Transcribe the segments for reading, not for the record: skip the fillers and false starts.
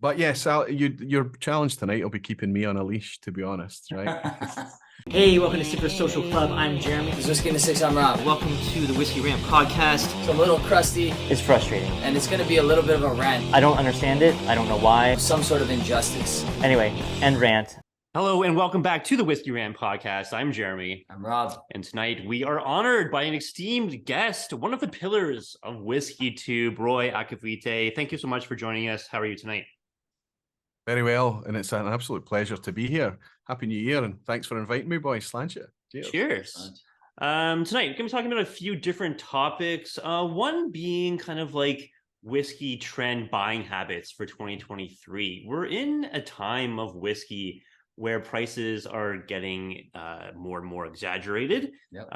But yes, your challenge tonight will be keeping me on a leash, to be honest, right? Hey, welcome to Super Social Club. I'm Jeremy. This is Whisky in the Six. I'm Rob. Welcome to the Whisky Rant Podcast. It's a little crusty, It's frustrating. and it's going to be a little bit of a rant. I don't understand it. I don't know why. Some sort of injustice. Anyway, end rant. Hello and welcome back to the Whisky Rant Podcast. I'm Jeremy, I'm Rob. and tonight we are honored by an esteemed guest, one of the pillars of Whiskey Tube, Roy Aquavitae. Thank you so much for joining us. How are you tonight? Very well, and it's an absolute pleasure to be here. Happy New Year, and thanks for inviting me, boys. Sláinte. Cheers. Cheers. Tonight we're going to be talking about a few different topics. One being kind of like whiskey trend buying habits for 2023. We're in a time of whiskey where prices are getting more and more exaggerated. Yep.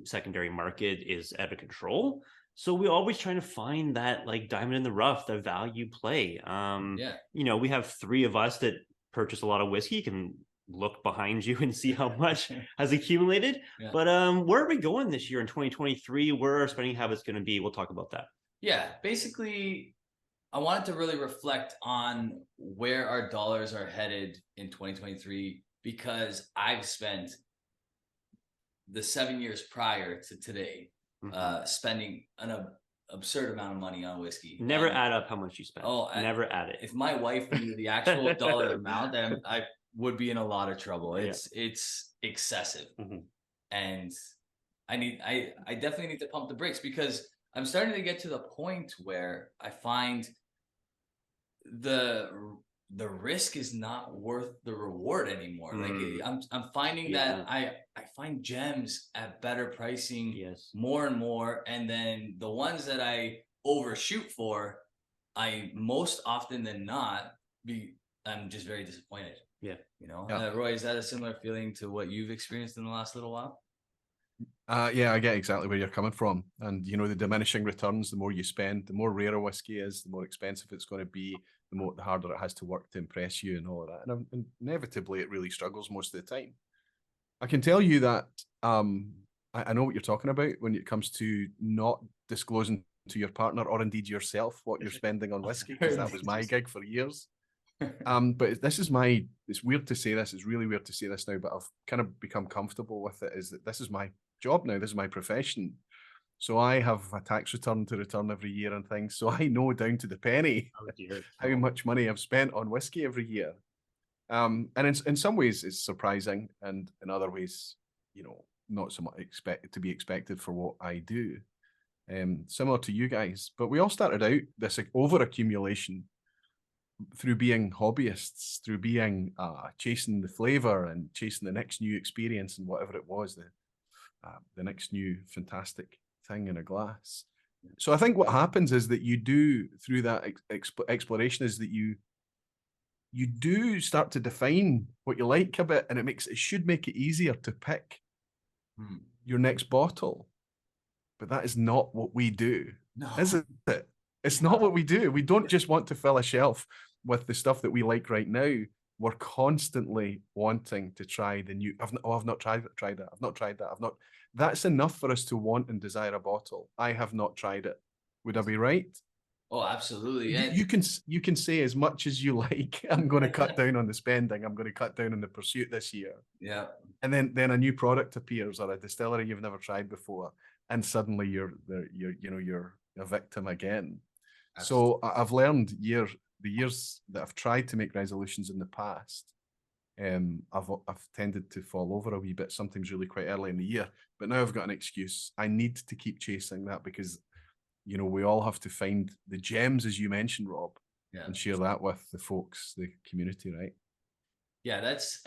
Secondary market is out of control. So we're always trying to find that like diamond in the rough, the value play. You know, we have three of us that purchase a lot of whiskey. You can look behind you and see how much has accumulated. Yeah. But where are we going this year in 2023? Where are our spending habits going to be? We'll talk about that. Yeah, basically, I wanted to really reflect on where our dollars are headed in 2023 because I've spent the 7 years prior to today spending an absurd amount of money on whiskey. Never add up how much you spend. Never add it. If my wife knew the actual dollar amount, then I would be in a lot of trouble. It's excessive. And I definitely need to pump the brakes because I'm starting to get to the point where I find the risk is not worth the reward anymore. Like I'm finding that I find gems at better pricing more and more, and then the ones that I overshoot for, I most often than not I'm just very disappointed. Yeah. You know, Roy, is that a similar feeling to what you've experienced in the last little while? Yeah, I get exactly where you're coming from. And, you know, the diminishing returns, the more you spend, the more rare a whiskey is, the more expensive it's going to be, the harder it has to work to impress you and all of that. And inevitably, it really struggles most of the time. I can tell you that I know what you're talking about when it comes to not disclosing to your partner or indeed yourself what you're spending on whiskey, because that was my gig for years. But it's weird to say this, it's really weird to say this now, but I've kind of become comfortable with it, is that this is my job now, this is my profession. So I have a tax return to return every year and things, so I know down to the penny how much money I've spent on whiskey every year. And in some ways it's surprising, and in other ways, you know, not so much expected for what I do. Similar to you guys, but we all started out this over accumulation through being hobbyists, through being chasing the flavor and chasing the next new experience and whatever it was, the next new fantastic thing in a glass. So I think what happens is that you do, through that exploration, is that you do start to define what you like a bit, and it should make it easier to pick your next bottle. But that is not what we do, is it? It's not what we do. We don't just want to fill a shelf with the stuff that we like right now. We're constantly wanting to try the new. I've not tried it. I've not tried that. That's enough for us to want and desire a bottle. I have not tried it. Would I be right? Oh, absolutely. Yeah. You can say as much as you like. I'm going to cut down on the spending. I'm going to cut down on the pursuit this year. Yeah. And then a new product appears, or a distillery you've never tried before, and suddenly you're a victim again. Absolutely. So I've learned the years that I've tried to make resolutions in the past, I've tended to fall over a wee bit, sometimes really quite early in the year. But now I've got an excuse. I need to keep chasing that because, you know, we all have to find the gems, as you mentioned, Rob, and share that with the folks, the community, right? Yeah, that's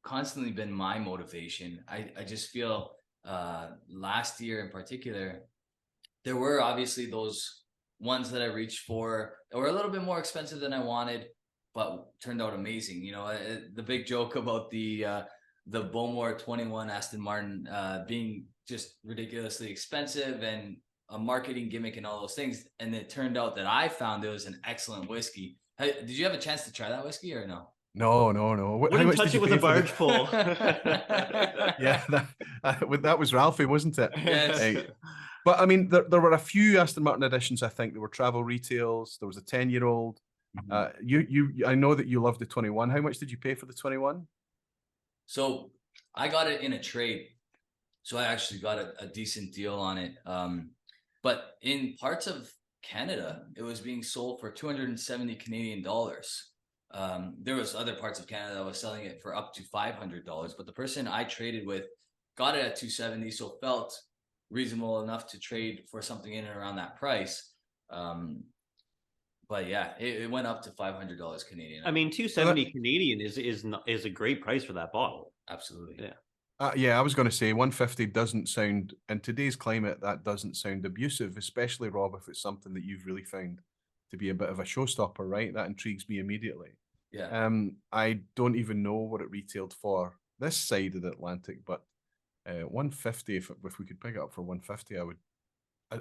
constantly been my motivation. I just feel last year in particular, there were obviously those ones that I reached for that were a little bit more expensive than I wanted, but turned out amazing. You know, the big joke about the Bowmore 21 Aston Martin being just ridiculously expensive and a marketing gimmick and all those things. And it turned out that I found it was an excellent whiskey. Did you have a chance to try that whiskey or no? No. Wouldn't touch it with a barge pole. Yeah, that was Ralphie, wasn't it? Yes. But I mean, there were a few Aston Martin editions, I think. There were travel retails. There was a 10-year-old. I know that you love the 21. How much did you pay for the 21? So I got it in a trade. So I actually got a decent deal on it. But in parts of Canada, it was being sold for 270 Canadian dollars. There was other parts of Canada that was selling it for up to $500, but the person I traded with got it at 270, so felt reasonable enough to trade for something in and around that price. But yeah, it went up to $500 Canadian. I mean, 270 Canadian is a great price for that bottle. Absolutely. Yeah. Yeah, I was going to say 150 doesn't sound, in today's climate, that doesn't sound abusive, especially, Rob, if it's something that you've really found to be a bit of a showstopper, right? That intrigues me immediately. Yeah. I don't even know what it retailed for this side of the Atlantic, but 150, if we could pick it up for 150,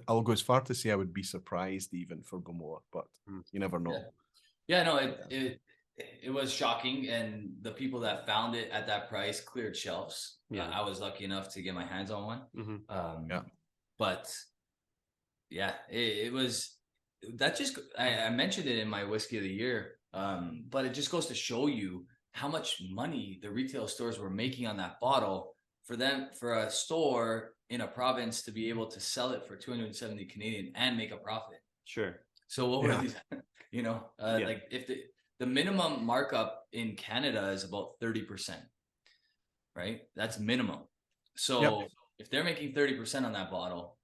I'll go as far to say I would be surprised even for more, but you never know. Yeah, no, it was shocking, and the people that found it at that price cleared shelves. Yeah, I was lucky enough to get my hands on one. Mm-hmm. But yeah, it was that just I mentioned it in my Whiskey of the Year, but it just goes to show you how much money the retail stores were making on that bottle for a store in a province to be able to sell it for 270 Canadian and make a profit. Sure. So what were these? Like if the minimum markup in Canada is about 30%, right? That's minimum. So if they're making 30% on that bottle,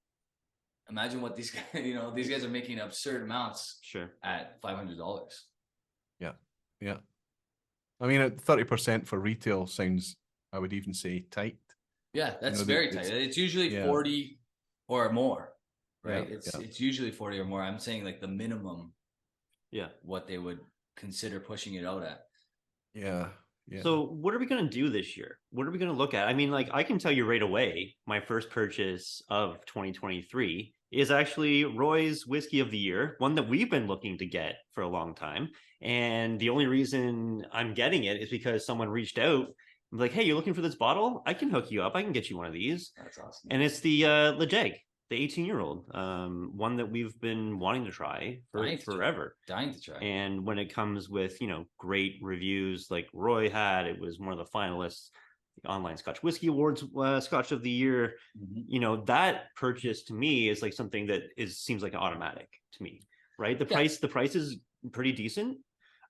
imagine what these guys, these guys are making absurd amounts. Sure. At $500. Yeah. I mean, at 30% for retail sounds, I would even say, tight. Yeah, that's very tight. It's usually 40 or more, right? It's usually 40 or more. I'm saying like the minimum. Yeah. What they would consider pushing it out at. Yeah. So what are we going to do this year? What are we going to look at? I mean, like, I can tell you right away, my first purchase of 2023 is actually Roy's Whiskey of the Year, one that we've been looking to get for a long time. And the only reason I'm getting it is because someone reached out and like, hey, you're looking for this bottle? I can hook you up. I can get you one of these. That's awesome. And it's the Lejeg, the 18-year-old, one that we've been wanting to try for forever. Dying to try. And when it comes with, great reviews like Roy had, it was one of the finalists, the Online Scotch Whisky Awards, Scotch of the Year. Mm-hmm. That purchase to me is like something that seems like an automatic to me, right? The price is pretty decent,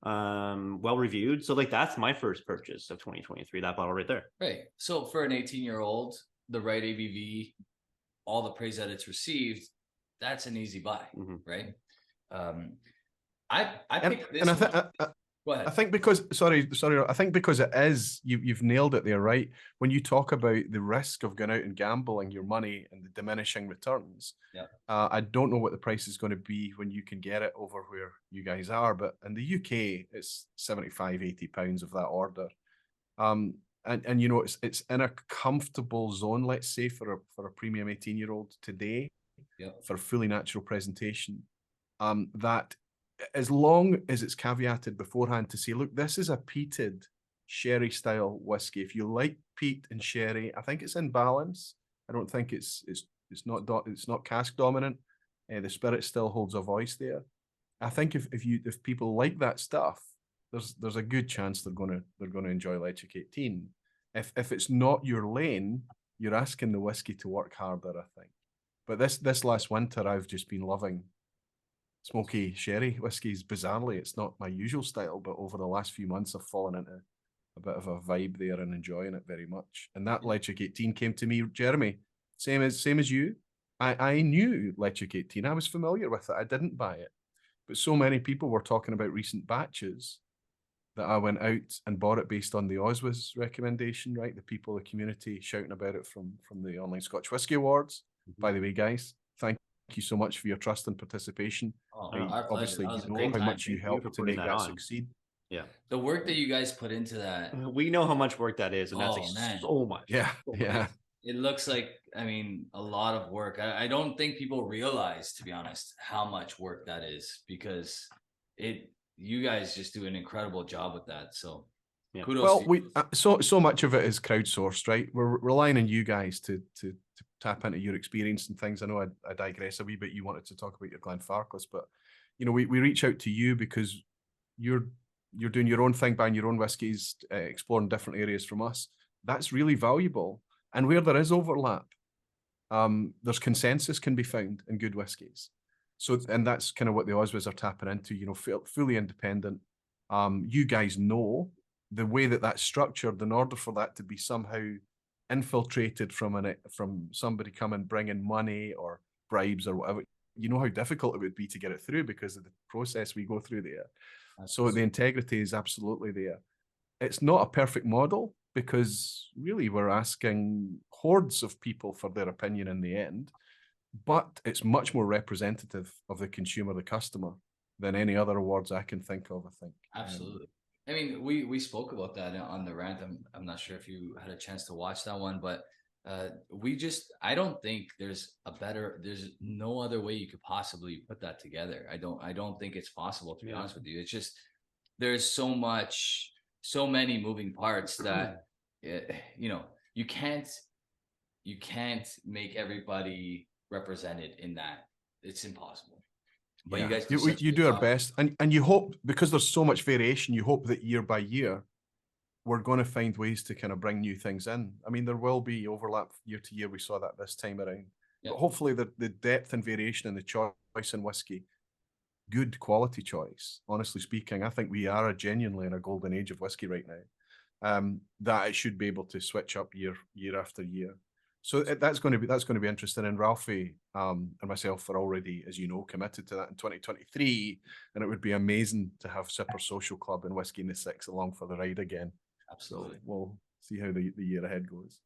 well reviewed. So like that's my first purchase of 2023, that bottle right there. Right. So for an 18-year-old, the right ABV, all the praise that it's received, that's an easy buy, right? I picked this one. Go ahead. I think because I think because it is, you've nailed it there, right? When you talk about the risk of going out and gambling your money and the diminishing returns, I don't know what the price is going to be when you can get it over where you guys are, but in the UK it's 75, 80 pounds of that order. And it's in a comfortable zone, let's say, for a premium 18-year-old today, for fully natural presentation. That as long as it's caveated beforehand to say, look, this is a peated sherry style whiskey. If you like peat and sherry, I think it's in balance. I don't think it's not cask dominant. The spirit still holds a voice there. I think if people like that stuff, there's a good chance they're gonna enjoy Lechic 18. If it's not your lane, you're asking the whiskey to work harder, I think. But this last winter, I've just been loving smoky sherry whiskies. Bizarrely, it's not my usual style, but over the last few months, I've fallen into a bit of a vibe there and enjoying it very much. And that Lechic 18 came to me, Jeremy, same as you. I knew Lechic 18. I was familiar with it. I didn't buy it, but so many people were talking about recent batches that I went out and bought it based on the Oswes recommendation, right? The people, the community shouting about it from the Online Scotch Whisky Awards. By the way, guys, thank you so much for your trust and participation. Obviously, you know how much you helped to make that succeed. Yeah. The work that you guys put into that. We know how much work that is, and that's so much. Yeah. It looks like, a lot of work. I don't think people realize, to be honest, how much work that is, because you guys just do an incredible job with that. So kudos. Well, we so much of it is crowdsourced, right? We're relying on you guys to tap into your experience and things. I know I digress a wee bit. You wanted to talk about your Glenfarclas, but we reach out to you because you're doing your own thing, buying your own whiskies, exploring different areas from us. That's really valuable. And where there is overlap, there's consensus can be found in good whiskies. So, and that's kind of what the Osweys are tapping into, you know, fully independent. You guys know the way that that's structured. In order for that to be somehow infiltrated from somebody coming bringing money or bribes or whatever, you know how difficult it would be to get it through because of the process we go through there. So the integrity is absolutely there. It's not a perfect model because really we're asking hordes of people for their opinion in the end, but it's much more representative of the consumer, the customer, than any other awards I can think of, I think. Absolutely. I mean, we spoke about that on the rant. I'm not sure if you had a chance to watch that one, but I don't think there's no other way you could possibly put that together. I don't think it's possible, to be honest with you. It's just, there's so many moving parts that, you know, you can't make everybody represented in that. It's impossible. But you guys do our best, and you hope, because there's so much variation, you hope that year by year we're going to find ways to kind of bring new things in. I mean, there will be overlap year to year. We saw that this time around. But hopefully the depth and variation in the choice in whiskey, good quality choice, honestly speaking, I think we are genuinely in a golden age of whiskey right now, that it should be able to switch up year after year. So that's going to be interesting. And Ralphie and myself are already, as you know, committed to that in 2023. And it would be amazing to have Sipper Social Club and Whiskey in the Six along for the ride again. Absolutely. So we'll see how the year ahead goes.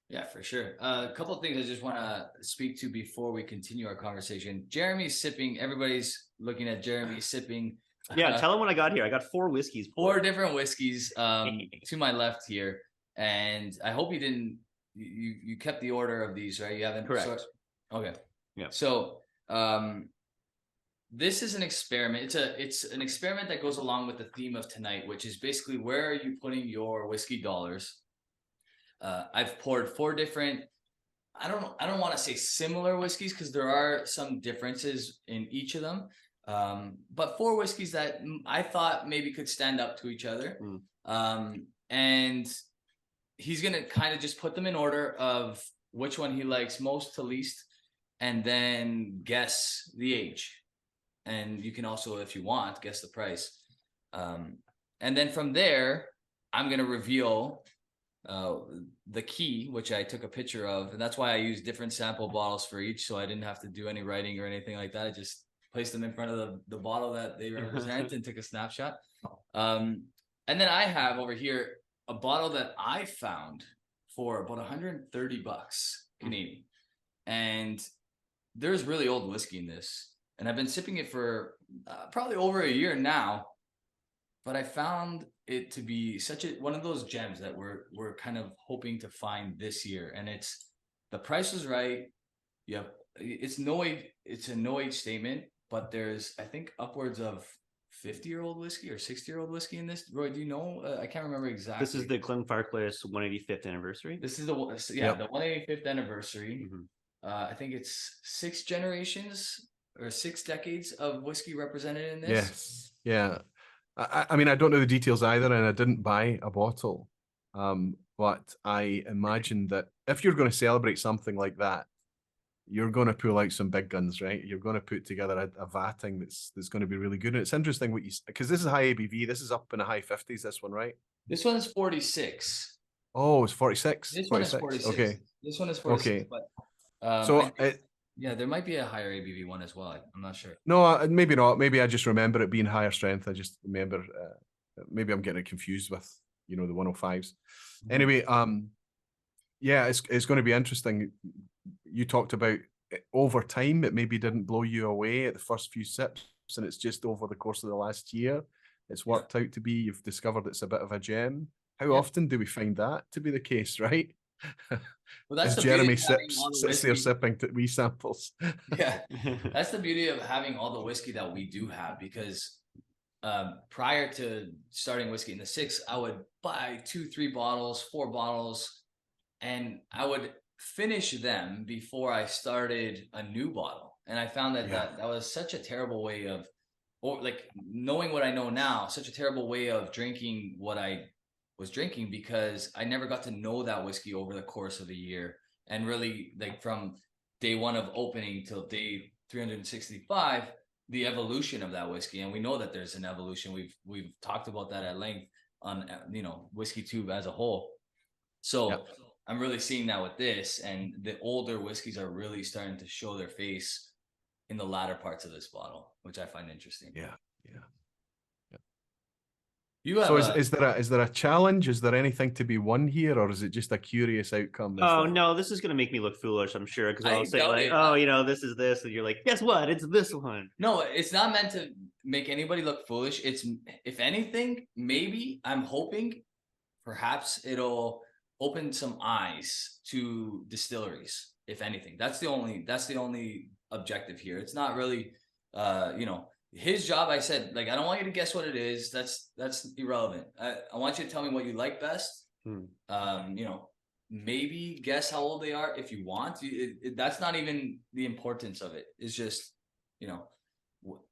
Yeah, for sure. A couple of things I just want to speak to before we continue our conversation. Jeremy's sipping. Everybody's looking at Jeremy sipping. Yeah, tell him what I got here. I got 4 whiskeys. 4 different whiskeys to my left here. And I hope you didn't... You kept the order of these, right? You haven't. Correct. Okay. Yeah. So this is an experiment. It's an experiment that goes along with the theme of tonight, which is basically, where are you putting your whiskey dollars? I've poured 4 different. I don't want to say similar whiskeys because there are some differences in each of them. But 4 whiskeys that I thought maybe could stand up to each other. And he's going to kind of just put them in order of which one he likes most to least, and then guess the age. And you can also, if you want, guess the price. And then from there, I'm going to reveal the key, which I took a picture of. And that's why I used different sample bottles for each. So I didn't have to do any writing or anything like that. I just placed them in front of the bottle that they represent and took a snapshot. And then I have over here a bottle that I found for about $130 Canadian. And there's really old whiskey in this. And I've been sipping it for probably over a year now. But I found it to be one of those gems that we're kind of hoping to find this year. And the price was right. Yeah, it's a no age statement, but there's, I think, upwards of 50-year-old whiskey or 60-year-old whiskey in this. Roy, do you know? I can't remember exactly. This is the Glenfarclas 185th anniversary. This is the 185th anniversary. I think it's 6 generations or 6 decades of whiskey represented in this. Yes. Yeah. I mean, I don't know the details either, and I didn't buy a bottle. But I imagine that if you're going to celebrate something like that, you're going to pull out some big guns, right? You're going to put together a vatting that's going to be really good. And it's interesting because this is high ABV. This is up in the high 50s, this one, right? This one is 46. Oh, it's 46? This one is 46. Okay. This one is 46. Okay. But, yeah, there might be a higher ABV one as well. I'm not sure. No, maybe not. Maybe I just remember it being higher strength. I just remember, maybe I'm getting it confused with, the 105s. Anyway, yeah, it's going to be interesting. You talked about over time, it maybe didn't blow you away at the first few sips, and it's just over the course of the last year, it's worked out to be, you've discovered it's a bit of a gem. How often do we find that to be the case, right? Well, that's as Jeremy sits there sipping wee samples. Yeah, that's the beauty of having all the whiskey that we do have, because prior to starting Whiskey in the Six, I would buy 2, 3 bottles, 4 bottles, and I would finish them before I started a new bottle. And I found that that was such a terrible way of or like knowing what I know now, such a terrible way of drinking what I was drinking, because I never got to know that whiskey over the course of the year, and really like from day one of opening till day 365, the evolution of that whiskey. And we know that there's an evolution. We've talked about that at length on Whiskey Tube as a whole. So Yep. I'm really seeing that with this, and the older whiskeys are really starting to show their face in the latter parts of this bottle, which I find interesting. Yeah. You have So is there a challenge? Is there anything to be won here, or is it just a curious outcome? Oh no, this is gonna make me look foolish, I'm sure, because I I'll say doubt like, it. oh, this is this, and you're like, guess what? It's this one. No, it's not meant to make anybody look foolish. It's, if anything, maybe I'm hoping perhaps it'll open some eyes to distilleries. If anything, that's the only objective here. It's not really, his job. I said, like, I don't want you to guess what it is. That's irrelevant. I want you to tell me what you like best. Maybe guess how old they are if you want. That's not even the importance of it. It's just,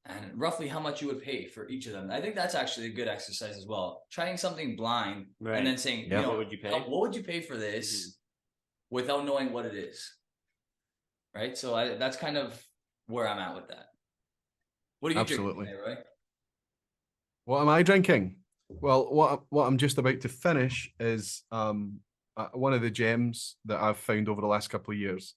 and roughly how much you would pay for each of them. I think that's actually a good exercise as well. Trying something blind, Right. and then saying, What would you pay? What would you pay for this without knowing what it is? Right. So that's kind of where I'm at with that. What are you Absolutely. drinking today, Roy? What am I drinking? Well, what I'm just about to finish is one of the gems that I've found over the last couple of years,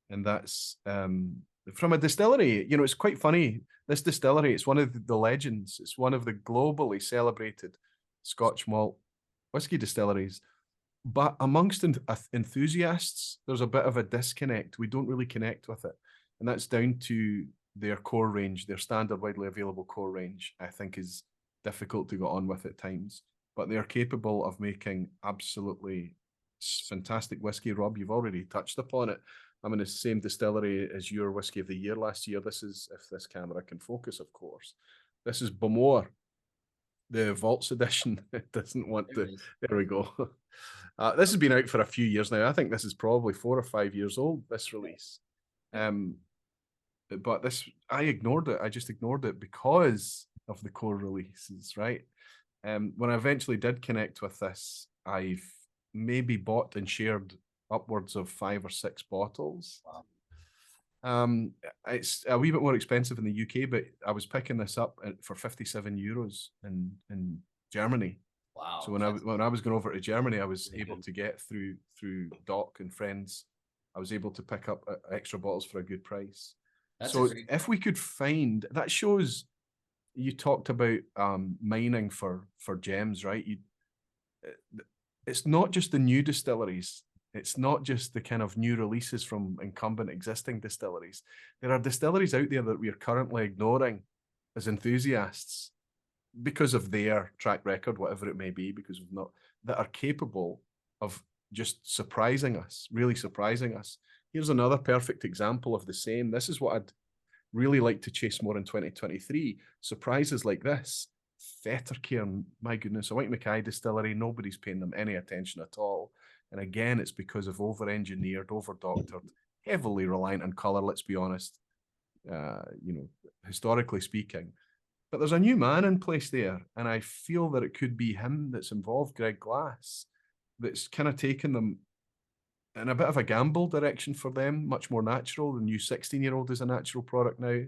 and that's from a distillery. It's quite funny. This distillery, it's one of the legends. It's one of the globally celebrated Scotch malt whiskey distilleries. But amongst enthusiasts, there's a bit of a disconnect. We don't really connect with it. And that's down to their core range, their standard widely available core range, I think is difficult to get on with at times. But they're capable of making absolutely fantastic whiskey. Rob, you've already touched upon it. I'm in the same distillery as your Whiskey of the Year last year. This is, if this camera can focus, of course. This is Bowmore, the Vaults edition. It doesn't want to. There we go. This has been out for a few years now. I think this is probably 4 or 5 years old, this release. But this, I ignored it. I just ignored it because of the core releases, right? When I eventually did connect with this, I've maybe bought and shared upwards of 5 or 6 bottles. Wow. It's a wee bit more expensive in the UK, but I was picking this up for €57 in Germany. Wow. So when I was going over to Germany, I was able to get through Doc and friends. I was able to pick up extra bottles for a good price. So if we could find, that shows, you talked about mining for gems, right? It's not just the new distilleries. It's not just the kind of new releases from incumbent existing distilleries. There are distilleries out there that we are currently ignoring as enthusiasts because of their track record, whatever it may be, because of not, that are capable of just surprising us, really surprising us. Here's another perfect example of the same. This is what I'd really like to chase more in 2023. Surprises like this. Fettercairn, my goodness, a White Mackay distillery, nobody's paying them any attention at all. And again, it's because of over-engineered, over-doctored, heavily reliant on colour, let's be honest, historically speaking. But there's a new man in place there, and I feel that it could be him that's involved, Greg Glass, that's kind of taken them in a bit of a gamble direction for them, much more natural. The new 16-year-old is a natural product now,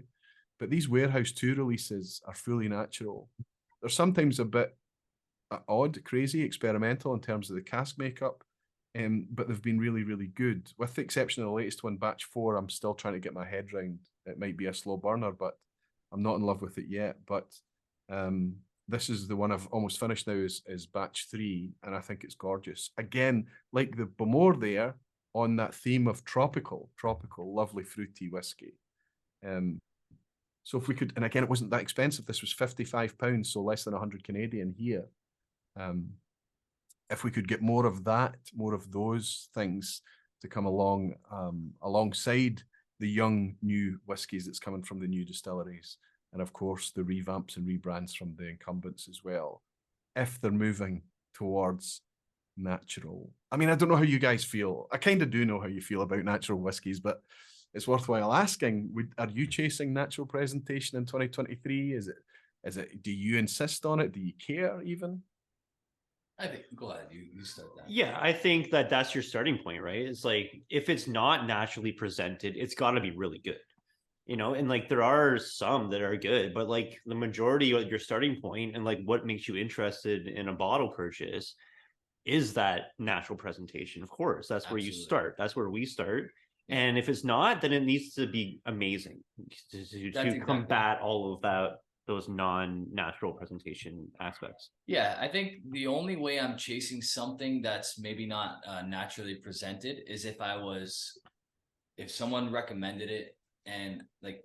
but these Warehouse 2 releases are fully natural. They're sometimes a bit odd, crazy, experimental in terms of the cask makeup, but they've been really, really good. With the exception of the latest one, Batch 4, I'm still trying to get my head round. It might be a slow burner, but I'm not in love with it yet. But this is the one I've almost finished now, is Batch 3, and I think it's gorgeous. Again, like the Bowmore there, on that theme of tropical, lovely fruity whiskey. So if we could, and again, it wasn't that expensive. This was £55, so less than 100 Canadian here. If we could get more of that, more of those things to come along alongside the young new whiskies that's coming from the new distilleries, and of course the revamps and rebrands from the incumbents as well, if they're moving towards natural. I mean, I don't know how you guys feel. I kind of do know how you feel about natural whiskies, but it's worthwhile asking, are you chasing natural presentation in 2023? Is it Is it? Do you insist on it? Do you care even? I think go ahead, you start that. Yeah, I think that that's your starting point, right? It's like if it's not naturally presented, it's got to be really good, and like there are some that are good, but like the majority of your starting point and like what makes you interested in a bottle purchase is that natural presentation. Of course, that's where you Absolutely. start. That's where we start. And if it's not, then it needs to be amazing to Exactly. combat all of those non-natural presentation aspects. Yeah, I think the only way I'm chasing something that's maybe not naturally presented is if someone recommended it and like,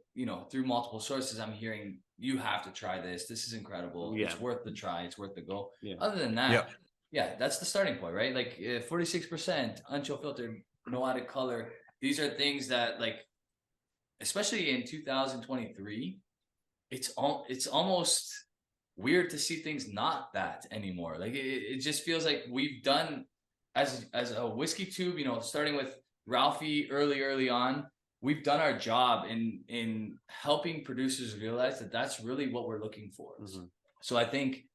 through multiple sources, I'm hearing you have to try this. This is incredible. Yeah. It's worth the try. It's worth the go. Yeah. Other than that, Yeah. yeah, that's the starting point, right? Like 46% unchill filtered, no added color. These are things that like, especially in 2023, it's almost weird to see things not that anymore. Like it just feels like we've done as a whiskey tube, starting with Ralphie early on, we've done our job in helping producers realize that that's really what we're looking for. Mhm. So I think,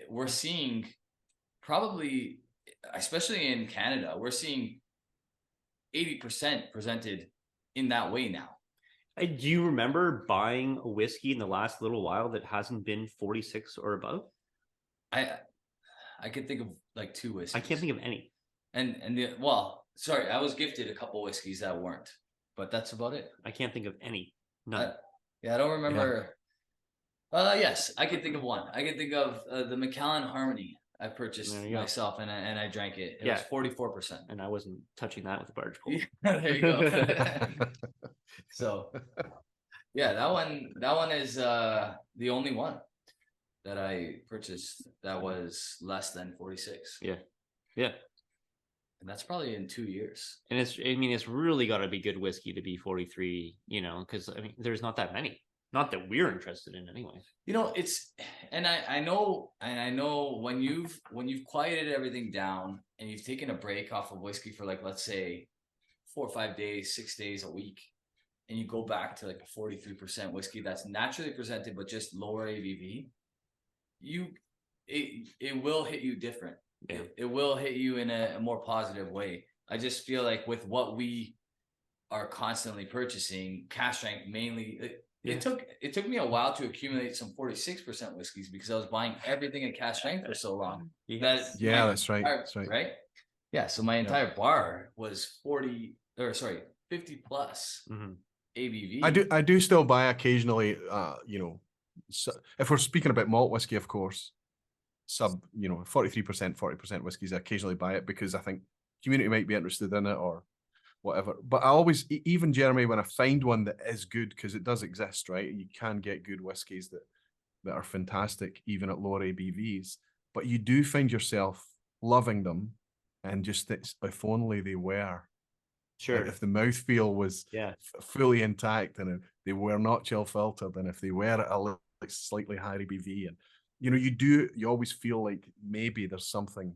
we're seeing probably, especially in Canada, we're seeing 80% presented in that way now. Do you remember buying a whiskey in the last little while that hasn't been 46 or above? I could think of like 2 whiskeys. I can't think of any. Sorry, I was gifted a couple whiskeys that weren't, but that's about it. I can't think of any. None. I don't remember. Yes, I can think of one. I can think of the Macallan Harmony I purchased myself, and I drank it. It was 44%. And I wasn't touching that with a barge pole. There you go. So, yeah, that one is the only one that I purchased that was less than 46. Yeah. And that's probably in 2 years. And it's really got to be good whiskey to be 43, because there's not that many. Not that we're interested in anyway. I know when you've quieted everything down and you've taken a break off of whiskey for like, let's say 4 or 5 days, 6 days a week, and you go back to like a 43% whiskey that's naturally presented, but just lower ABV, it will hit you different. Yeah. It will hit you in a more positive way. I just feel like with what we are constantly purchasing, cash strength mainly, it took me a while to accumulate some 46% whiskeys because I was buying everything in cash strength for so long. That's right. That's right. Right? Yeah. So my entire bar was 50 plus ABV. I do still buy occasionally. So if we're speaking about malt whiskey, of course, 43%, 40% whiskeys, I occasionally buy it because I think community might be interested in it or whatever. But I always, even Jeremy, when I find one that is good, because it does exist, right? You can get good whiskies that are fantastic, even at lower ABVs. But you do find yourself loving them, and just if only they were. Sure. Like if the mouthfeel was fully intact, and if they were not chill filtered, and if they were at a slightly higher ABV, and you always feel like maybe there's something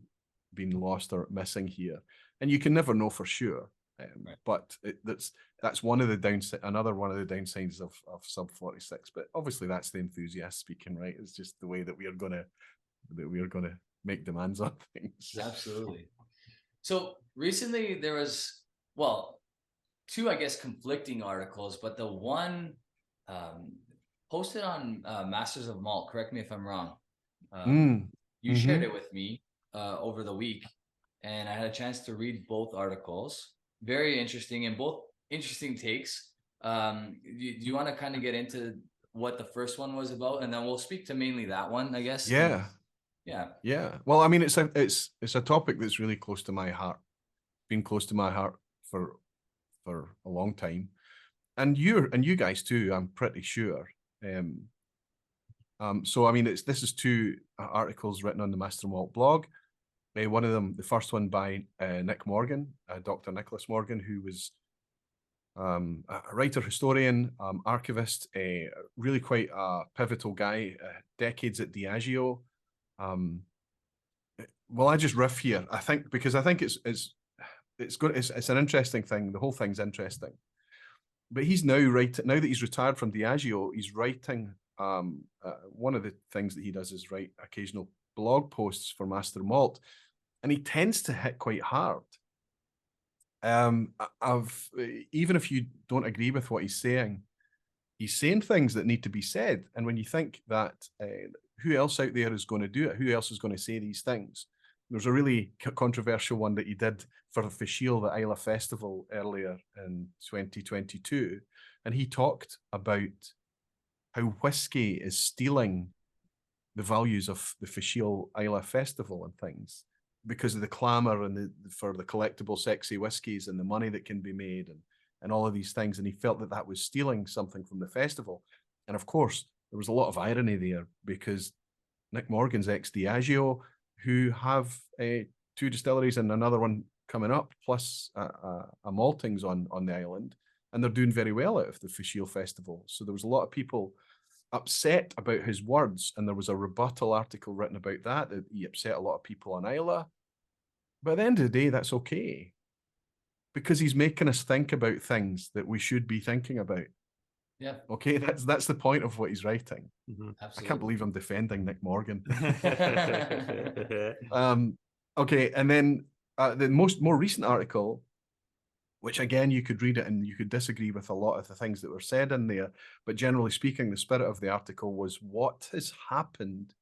being lost or missing here, and you can never know for sure. Right. But that's one of the downside. Another one of the downsides of sub 46. But obviously, that's the enthusiast speaking, right? It's just the way that we are gonna make demands on things. Absolutely. So recently there was 2, I guess, conflicting articles, but the one posted on Masters of Malt. Correct me if I'm wrong. You shared it with me over the week, and I had a chance to read both articles. Very interesting, and both interesting takes. Do you want to kind of get into what the first one was about, and then we'll speak to mainly that one, I guess. Yeah. Well, I mean, it's a topic that's really close to my heart. Been close to my heart for a long time, and you guys too, I'm pretty sure. So I mean, this is 2 articles written on the Master Malt blog. One of them, the first one by Nick Morgan, Dr. Nicholas Morgan, who was a writer, historian, archivist, a really quite pivotal guy, decades at Diageo. Well, I just riff here, I think, because I think it's an interesting thing. The whole thing's interesting. But he's now that he's retired from Diageo, he's writing one of the things that he does is write occasional blog posts for Master Malt, and he tends to hit quite hard. Even if you don't agree with what he's saying things that need to be said. And when you think that who else out there is going to do it? Who else is going to say these things? There's a really controversial one that he did for the Fisheel, the Isla Festival, earlier in 2022. And he talked about how whiskey is stealing the values of the Fisheel Isla Festival and things because of the clamour and for the collectible sexy whiskies and the money that can be made and all of these things. And he felt that was stealing something from the festival. And of course, there was a lot of irony there because Nick Morgan's ex-Diageo, who have 2 distilleries and another one coming up, plus a maltings on the island, and they're doing very well out of the Fisheel Festival. So there was a lot of people upset about his words, and there was a rebuttal article written about that he upset a lot of people on Isla. But at the end of the day, that's okay, because he's making us think about things that we should be thinking about. Yeah. Okay, that's the point of what he's writing. Mm-hmm. I can't believe I'm defending Nick Morgan. Okay, and then the more recent article, which again, you could read it and you could disagree with a lot of the things that were said in there, but generally speaking, the spirit of the article was what has happened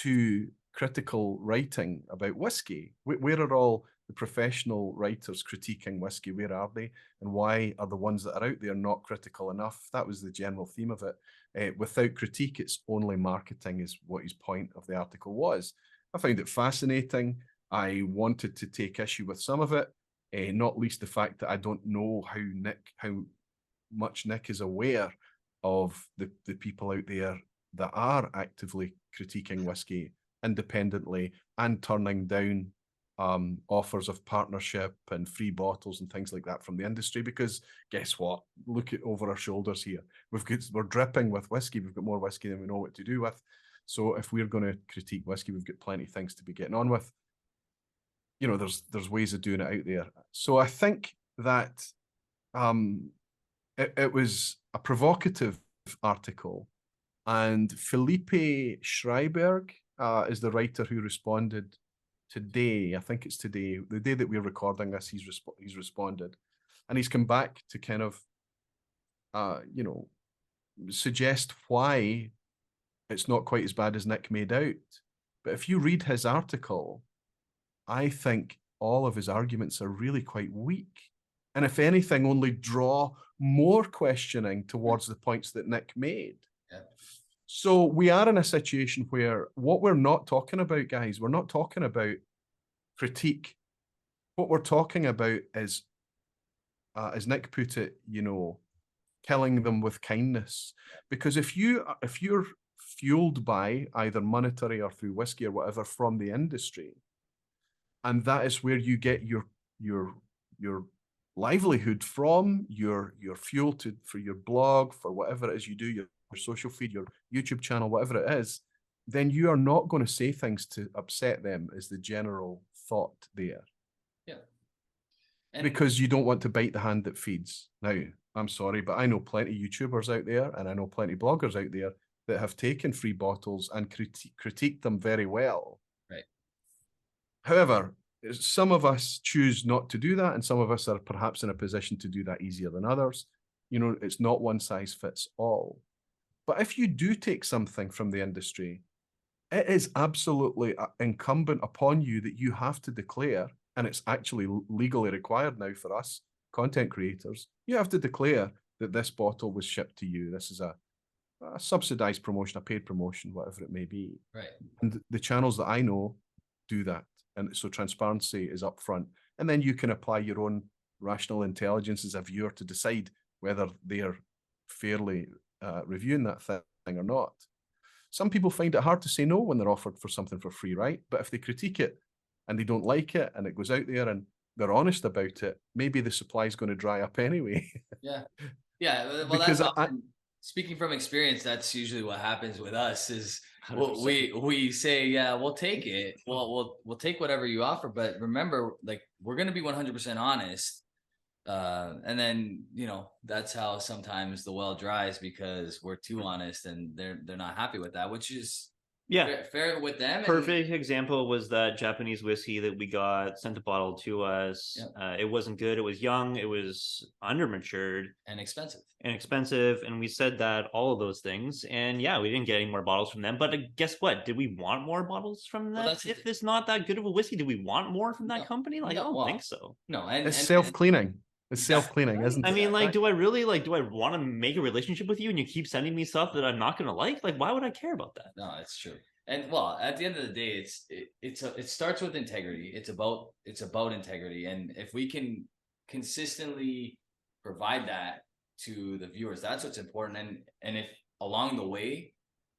to critical writing about whiskey. Where are all the professional writers critiquing whiskey? Where are they? And why are the ones that are out there not critical enough? That was the general theme of it. Without critique, it's only marketing, is what his point of the article was. I found it fascinating. I wanted to take issue with some of it, not least the fact that I don't know how much Nick is aware of the people out there that are actively critiquing whiskey independently and turning down offers of partnership and free bottles and things like that from the industry. Because guess what? Look at over our shoulders here. We're dripping with whiskey. We've got more whiskey than we know what to do with. So if we're going to critique whiskey, we've got plenty of things to be getting on with. You know, there's ways of doing it out there. So I think that it was a provocative article, and Felipe Schreiberg is the writer who responded today. I think it's today, the day that we're recording this. He's responded, and he's come back to kind of suggest why it's not quite as bad as Nick made out. But if you read his article, I think all of his arguments are really quite weak, and if anything, only draw more questioning towards the points that Nick made. Yeah. So we are in a situation where what we're not talking about, guys, we're not talking about critique. What we're talking about is, as Nick put it, killing them with kindness. Because if you're fueled by either monetary or through whiskey or whatever from the industry, and that is where you get your livelihood from, your fuel for your blog, for whatever it is you do, your social feed, your YouTube channel, whatever it is, then you are not going to say things to upset them, is the general thought there. Yeah. Because you don't want to bite the hand that feeds. Now, I'm sorry, but I know plenty of YouTubers out there, and I know plenty of bloggers out there that have taken free bottles and critiqued them very well. Right. However, some of us choose not to do that, and some of us are perhaps in a position to do that easier than others. It's not one size fits all. But if you do take something from the industry, it is absolutely incumbent upon you that you have to declare, and it's actually legally required now for us content creators, you have to declare that this bottle was shipped to you. This is a subsidized promotion, a paid promotion, whatever it may be. Right. And the channels that I know do that. And so transparency is upfront. And then you can apply your own rational intelligence as a viewer to decide whether they're fairly reviewing that thing or not. Some people find it hard to say no when they're offered for something for free, right? But if they critique it and they don't like it and it goes out there and they're honest about it, maybe the supply is going to dry up anyway. Yeah. Yeah. Well, because that's speaking from experience, that's usually what happens with us is we say, yeah, we'll take it. We'll take whatever you offer. But remember, like, we're going to be 100% honest. And then, that's how sometimes the well dries, because we're too honest, and they're not happy with that, which is fair with them. Perfect example was that Japanese whiskey that we got sent a bottle to us. Yep. It wasn't good. It was young. It was undermatured and expensive. And we said that, all of those things. And yeah, we didn't get any more bottles from them. But guess what? Did we want more bottles from them? If it's not that good of a whiskey, do we want more from that company? I don't think so. No, it's self-cleaning. It's self-cleaning, isn't it? I mean, do I want to make a relationship with you and you keep sending me stuff that I'm not going to like? Like, why would I care about that? No, it's true. And at the end of the day, it starts with integrity. It's about integrity. And if we can consistently provide that to the viewers, that's what's important. And if along the way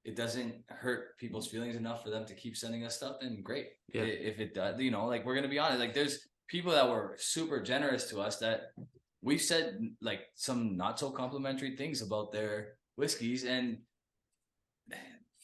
it doesn't hurt people's feelings enough for them to keep sending us stuff, then great. Yeah. If it does, we're gonna be honest. There's people that were super generous to us that we've said some not so complimentary things about their whiskeys, and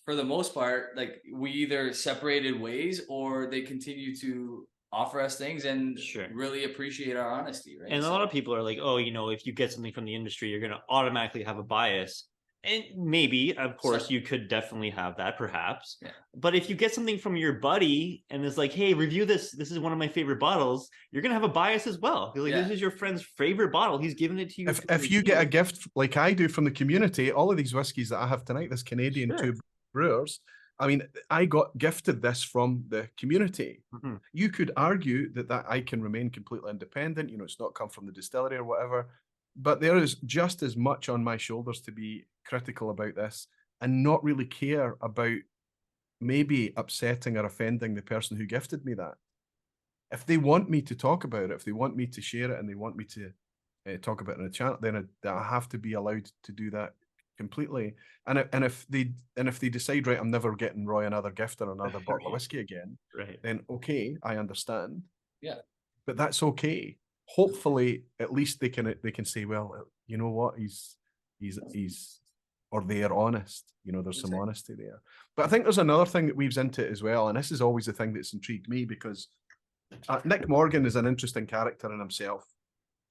for the most part, we either separated ways or they continue to offer us things and really appreciate our honesty, right? And a lot of people are like, oh, if you get something from the industry, you're going to automatically have a bias. And maybe, of course, you could definitely have that, perhaps. Yeah. But if you get something from your buddy and it's like, hey, review this. This is one of my favorite bottles. You're going to have a bias as well. This is your friend's favorite bottle. He's giving it to you. If you get a gift like I do from the community, all of these whiskies that I have tonight, this Canadian two brewers, I mean, I got gifted this from the community. Mm-hmm. You could argue that I can remain completely independent. It's not come from the distillery or whatever. But there is just as much on my shoulders to be critical about this and not really care about maybe upsetting or offending the person who gifted me that. If they want me to talk about it, if they want me to share it and they want me to talk about it in a channel, then I have to be allowed to do that completely. And if they decide, right, I'm never getting Roy another gift or another bottle of whiskey again, right, then okay, I understand. Yeah. But that's okay. Hopefully, at least they can say, well, you know what, he's or they're honest. There's some honesty there. But I think there's another thing that weaves into it as well, and this is always the thing that's intrigued me, because Nick Morgan is an interesting character in himself.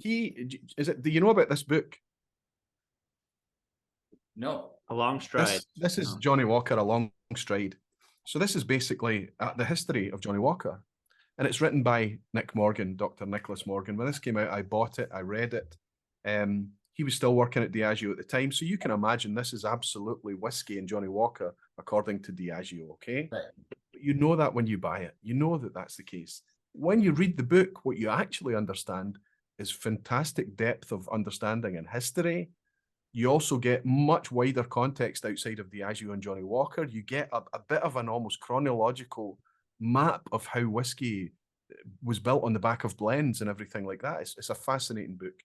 Do you know about this book? No. A Long Stride. This is Johnny Walker, A Long Stride. So this is basically the history of Johnny Walker. And it's written by Nick Morgan, Dr. Nicholas Morgan. When this came out, I bought it, I read it. He was still working at Diageo at the time. So you can imagine this is absolutely whiskey and Johnny Walker, according to Diageo, okay? Right. But you know that when you buy it. You know that that's the case. When you read the book, what you actually understand is fantastic depth of understanding and history. You also get much wider context outside of Diageo and Johnny Walker. You get a bit of an almost chronological map of how whiskey was built on the back of blends and everything like that. It's a fascinating book.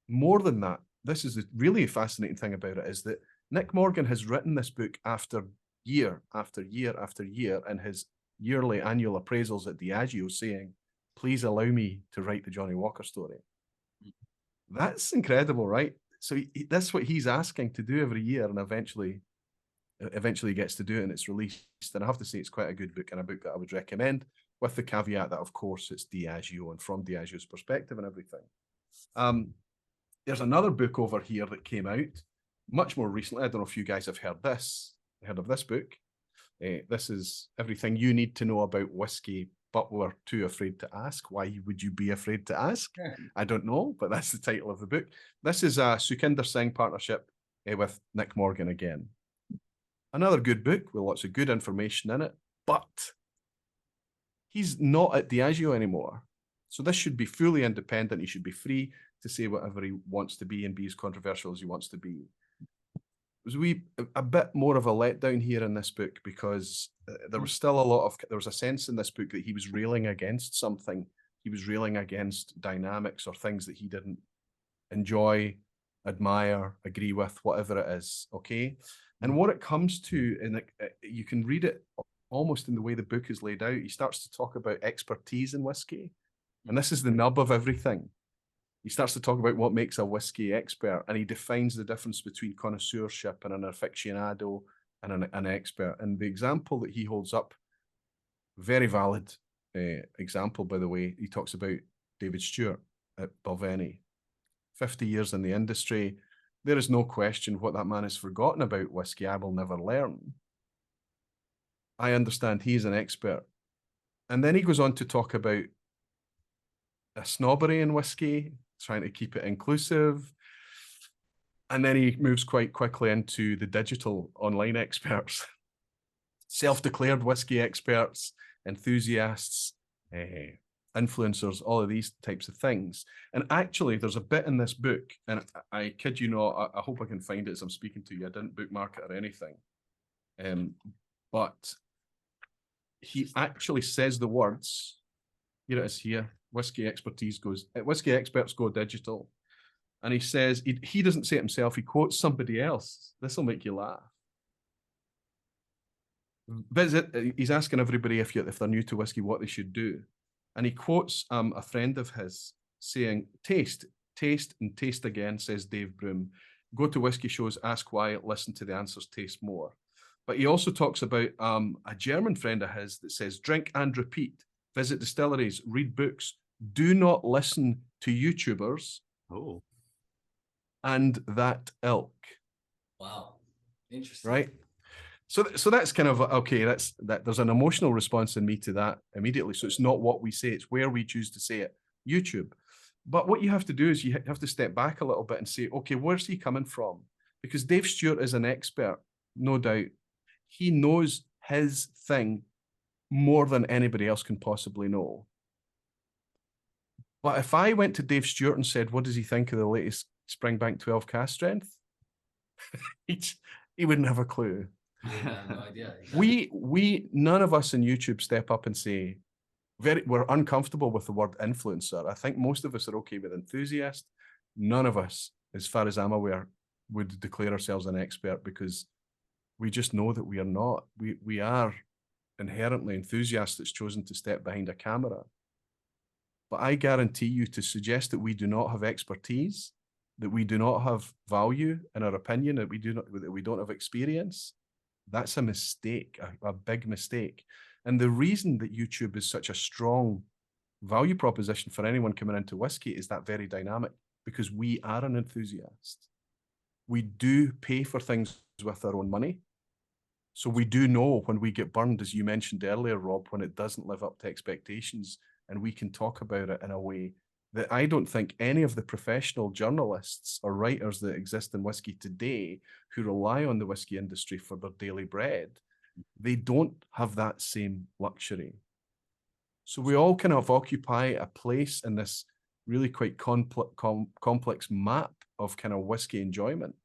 More than that, this is the really fascinating thing about it, is that Nick Morgan has written this book after year after year after year in his yearly annual appraisals at Diageo, saying, please allow me to write the Johnny Walker story. That's incredible, right? So that's what he's asking to do every year, and eventually gets to do it, and it's released. And I have to say, it's quite a good book, and a book that I would recommend, with the caveat that, of course, it's Diageo and from Diageo's perspective and everything. There's another book over here that came out much more recently. I don't know if you guys have heard of this book. This is Everything You Need to Know About Whiskey, but We're Too Afraid to Ask. Why would you be afraid to ask? Yeah. I don't know, but that's the title of the book. This is a Sukhinder Singh partnership with Nick Morgan again. Another good book with lots of good information in it, but he's not at Diageo anymore. So this should be fully independent. He should be free to say whatever he wants to be and be as controversial as he wants to be. It was a bit more of a letdown here in this book, because there was still there was a sense in this book that he was railing against something. He was railing against dynamics or things that he didn't enjoy, admire, agree with, whatever it is, okay? And what it comes to, and you can read it almost in the way the book is laid out, he starts to talk about expertise in whiskey. And this is the nub of everything. He starts to talk about what makes a whiskey expert, and he defines the difference between connoisseurship and an aficionado and an expert. And the example that he holds up, very valid example, by the way, he talks about David Stewart at Balvenie. 50 years in the industry. There is no question what that man has forgotten about whiskey. I will never learn. I understand he's an expert. And then he goes on to talk about a snobbery in whiskey, trying to keep it inclusive. And then he moves quite quickly into the digital online experts, self-declared whiskey experts, enthusiasts, influencers, all of these types of things. And actually, there's a bit in this book, and I kid you not, I hope I can find it as I'm speaking to you. I didn't bookmark it or anything. But he actually says the words, here it is here, whiskey experts go digital. And he says, he doesn't say it himself, he quotes somebody else. This will make you laugh. He's asking everybody if they're new to whiskey, what they should do. And he quotes a friend of his saying, taste, and taste again, says Dave Broom. Go to whiskey shows, ask why, listen to the answers, taste more. But he also talks about a German friend of his that says, drink and repeat, visit distilleries, read books, do not listen to YouTubers. Oh. And that ilk. Wow. Interesting. Right? So that's kind of, okay, that there's an emotional response in me to that immediately. So it's not what we say, it's where we choose to say it. YouTube. But what you have to do is you have to step back a little bit and say, okay, where's he coming from? Because Dave Stewart is an expert, no doubt. He knows his thing more than anybody else can possibly know. But if I went to Dave Stewart and said, what does he think of the latest Springbank 12 cask strength? he wouldn't have a clue. I have no idea. Exactly. We none of us in YouTube step up and say, we're uncomfortable with the word influencer. I think most of us are okay with enthusiast. None of us, as far as I'm aware, would declare ourselves an expert, because we just know that we are not. We are inherently enthusiasts that's chosen to step behind a camera. But I guarantee you, to suggest that we do not have expertise, that we do not have value in our opinion, that we don't have experience, that's a mistake, a big mistake. And the reason that YouTube is such a strong value proposition for anyone coming into whiskey is that very dynamic, because we are an enthusiast. We do pay for things with our own money. So we do know when we get burned, as you mentioned earlier, Rob, when it doesn't live up to expectations, and we can talk about it in a way that I don't think any of the professional journalists or writers that exist in whiskey today, who rely on the whiskey industry for their daily bread, they don't have that same luxury. So we all kind of occupy a place in this really quite complex map of kind of whiskey enjoyment.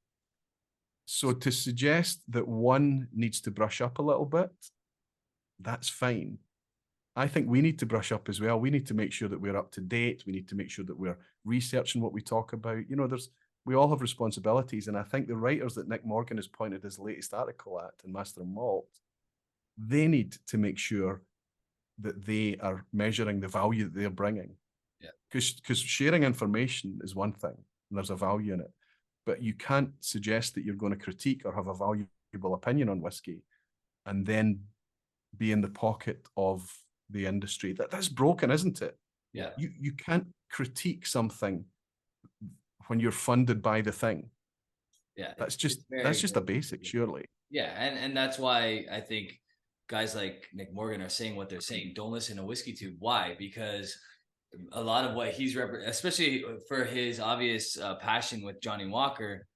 So to suggest that one needs to brush up a little bit, that's fine. I think we need to brush up as well. We need to make sure that we're up to date. We need to make sure that we're researching what we talk about. You know, we all have responsibilities. And I think the writers that Nick Morgan has pointed his latest article at in Master and Malt, they need to make sure that they are measuring the value that they're bringing. Yeah. Because sharing information is one thing, and there's a value in it. But you can't suggest that you're going to critique or have a valuable opinion on whiskey and then be in the pocket of the industry. That's broken, isn't it? Yeah. You can't critique something when you're funded by the thing. Yeah. That's just a basic, surely. Yeah, and that's why I think guys like Nick Morgan are saying what they're saying. Don't listen to Whiskey Tube. Why? Because a lot of what he's especially for his obvious passion with Johnny Walker,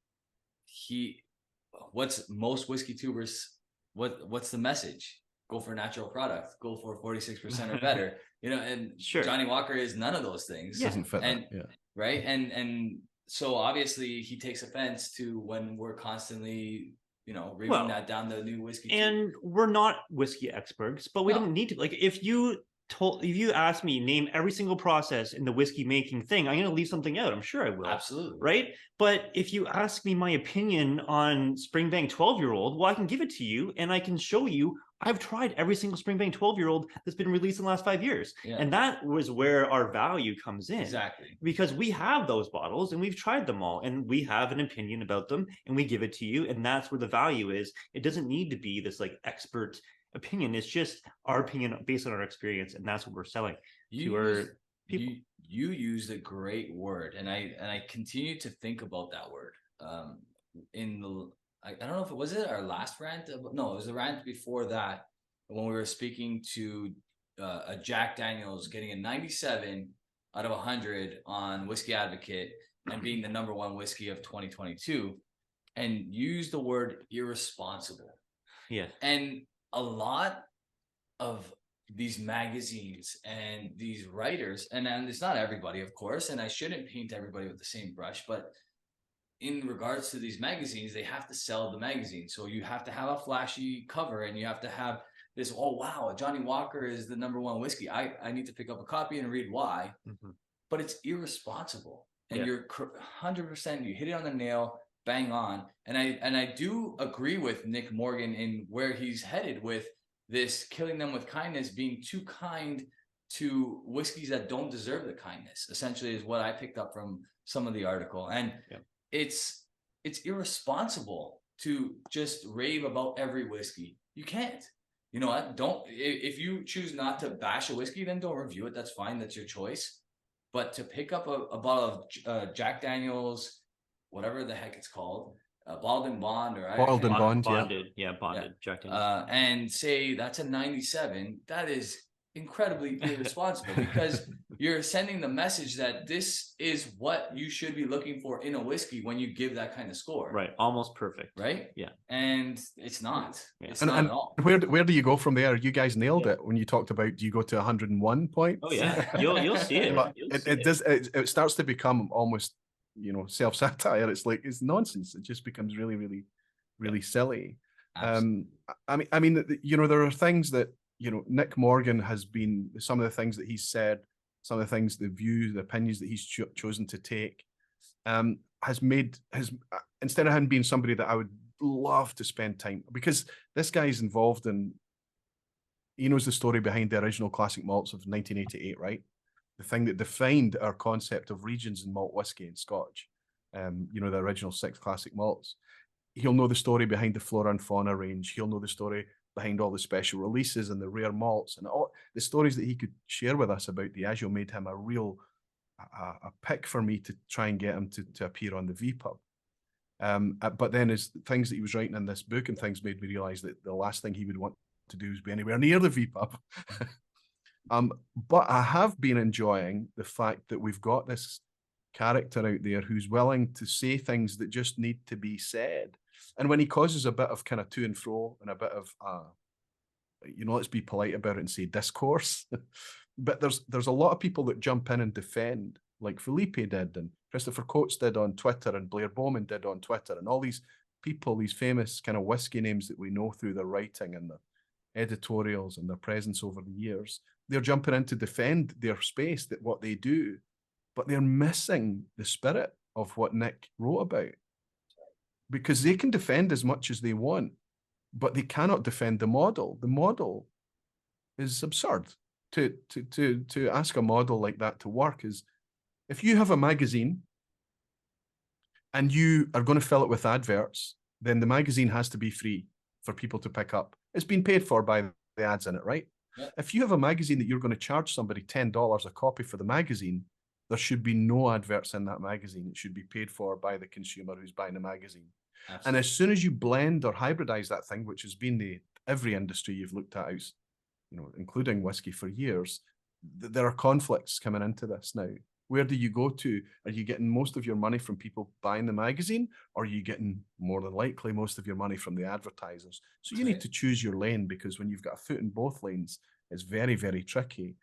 what's most whiskey tubers, what's the message? Go for a natural product, go for 46% or better, you know, and sure. Johnny Walker is none of those things. Doesn't fit and, that, yeah. Right. And so obviously he takes offense to when we're constantly, you know, reading that down the new whiskey. And we're not whiskey experts, but we don't need to. Like, if you ask me, name every single process in the whiskey making thing, I'm going to leave something out. I'm sure I will. Absolutely. Right. But if you ask me my opinion on Springbank 12-year-old, well, I can give it to you and I can show you I've tried every single Springbank 12-year-old that's been released in the last 5 years. Yeah. And that was where our value comes in. Exactly. Because we have those bottles and we've tried them all and we have an opinion about them and we give it to you. And that's where the value is. It doesn't need to be this like expert opinion. It's just our opinion based on our experience. And that's what we're selling to our you used a great word, and I continue to think about that word. I don't know if it was our last rant. No, it was the rant before that when we were speaking to a Jack Daniels getting a 97 out of 100 on Whiskey Advocate and being the number one whiskey of 2022, and use the word irresponsible. Yeah. And a lot of these magazines and these writers, and it's not everybody, of course, and I shouldn't paint everybody with the same brush, but in regards to these magazines, they have to sell the magazine. So you have to have a flashy cover, and you have to have this, oh, wow, Johnny Walker is the number one whiskey. I need to pick up a copy and read why. Mm-hmm. But it's irresponsible. And you're 100%, you hit it on the nail, bang on. And I do agree with Nick Morgan in where he's headed with this killing them with kindness, being too kind to whiskeys that don't deserve the kindness, essentially, is what I picked up from some of the article. And it's irresponsible to just rave about every whiskey. You can't. You know what? If you choose not to bash a whiskey, then don't review it. That's fine. That's your choice. But to pick up a bottle of Jack Daniels, whatever the heck it's called, Bottled and Bond, or Bonded, Jack Daniels, and say that's a 97, that is incredibly irresponsible because you're sending the message that this is what you should be looking for in a whiskey when you give that kind of score. Right, almost perfect. Right? Yeah. And it's not. Yeah. It's not at all. Where do you go from there? You guys nailed it when you talked about, do you go to 101 points? Oh yeah, you'll see it. It starts to become almost, self-satire. It's like, it's nonsense. It just becomes really, really, really silly. Absolutely. I mean, there are things that, Nick Morgan has been, some of the things that he's said, some of the things, the views, the opinions that he's chosen to take, instead of him being somebody that I would love to spend time, because this guy's involved in, he knows the story behind the original classic malts of 1988, right? The thing that defined our concept of regions in malt whiskey and Scotch, the original 6 classic malts. He'll know the story behind the flora and fauna range. He'll know the story behind all the special releases and the rare malts and all the stories that he could share with us about Diageo made him a real a pick for me to try and get him to appear on the VPub. But then as things that he was writing in this book and things made me realize that the last thing he would want to do is be anywhere near the VPub. But I have been enjoying the fact that we've got this character out there who's willing to say things that just need to be said. And when he causes a bit of kind of to and fro and a bit of, let's be polite about it and say discourse. But there's a lot of people that jump in and defend, like Felipe did and Christopher Coates did on Twitter and Blair Bowman did on Twitter, and all these people, these famous kind of whiskey names that we know through their writing and their editorials and their presence over the years. They're jumping in to defend their space, that what they do, but they're missing the spirit of what Nick wrote about. Because they can defend as much as they want, but they cannot defend the model. The model is absurd. To ask a model like that to work is, if you have a magazine and you are going to fill it with adverts, then the magazine has to be free for people to pick up. It's been paid for by the ads in it, right? Yeah. If you have a magazine that you're going to charge somebody $10 a copy for the magazine, there should be no adverts in that magazine. It should be paid for by the consumer who's buying the magazine. Absolutely. And as soon as you blend or hybridize that thing, which has been every industry you've looked at, including whiskey for years, there are conflicts coming into this now. Where do you go to? Are you getting most of your money from people buying the magazine, or are you getting more than likely most of your money from the advertisers? So you need to choose your lane, because when you've got a foot in both lanes, it's very, very tricky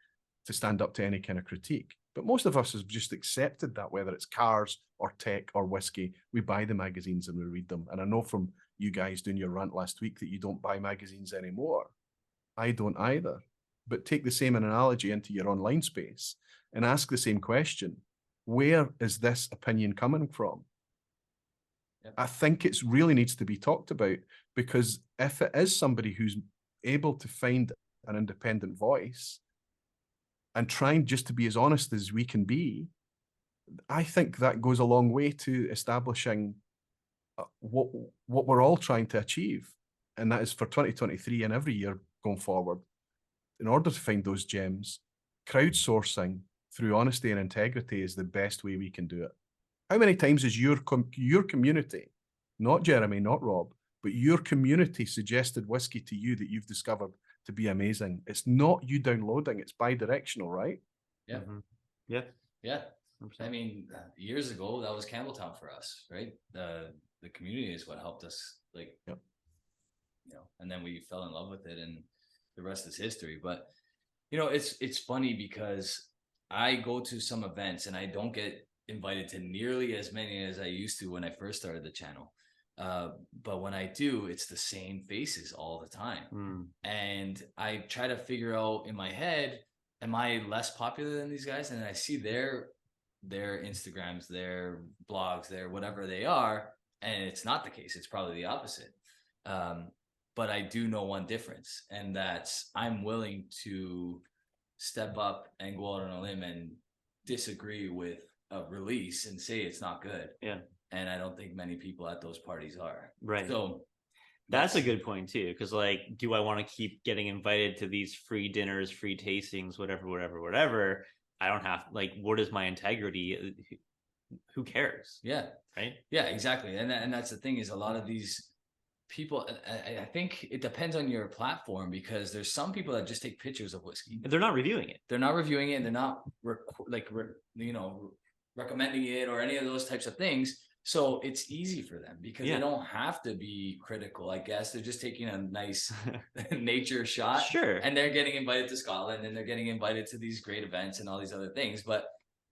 to stand up to any kind of critique. But most of us have just accepted that, whether it's cars or tech or whiskey, we buy the magazines and we read them. And I know from you guys doing your rant last week that you don't buy magazines anymore. I don't either. But take the same analogy into your online space and ask the same question. Where is this opinion coming from? Yep. I think it really needs to be talked about, because if it is somebody who's able to find an independent voice and trying just to be as honest as we can be, I think that goes a long way to establishing what we're all trying to achieve. And that is for 2023 and every year going forward. In order to find those gems, crowdsourcing through honesty and integrity is the best way we can do it. How many times has your community, not Jeremy, not Rob, but your community suggested whiskey to you that you've discovered to be amazing? It's not you downloading, it's bi-directional, right? Yeah. Mm-hmm. Yeah. Yeah. I mean, years ago, that was Campbelltown for us, right? The community is what helped us, like, yep. You know, and then we fell in love with it, and the rest is history. But, you know, it's funny because I go to some events and I don't get invited to nearly as many as I used to when I first started the channel. But when I do, it's the same faces all the time. And I try to figure out in my head, am I less popular than these guys? And I see their Instagrams, their blogs, their whatever they are, and it's not the case. It's probably the opposite. But I do know one difference, and that's I'm willing to step up and go out on a limb and disagree with a release and say it's not good. Yeah. And I don't think many people at those parties are. Right. So that's a good point too, because like, do I want to keep getting invited to these free dinners, free tastings, whatever? I don't have, like, what is my integrity? Who cares? Yeah. Right. Yeah, exactly. And that's the thing is a lot of these people, I think it depends on your platform, because there's some people that just take pictures of whiskey. They're not reviewing it. They're not reviewing it. And they're not recommending it or any of those types of things. So it's easy for them because they don't have to be critical, I guess. They're just taking a nice nature shot. Sure. And they're getting invited to Scotland and they're getting invited to these great events and all these other things. But,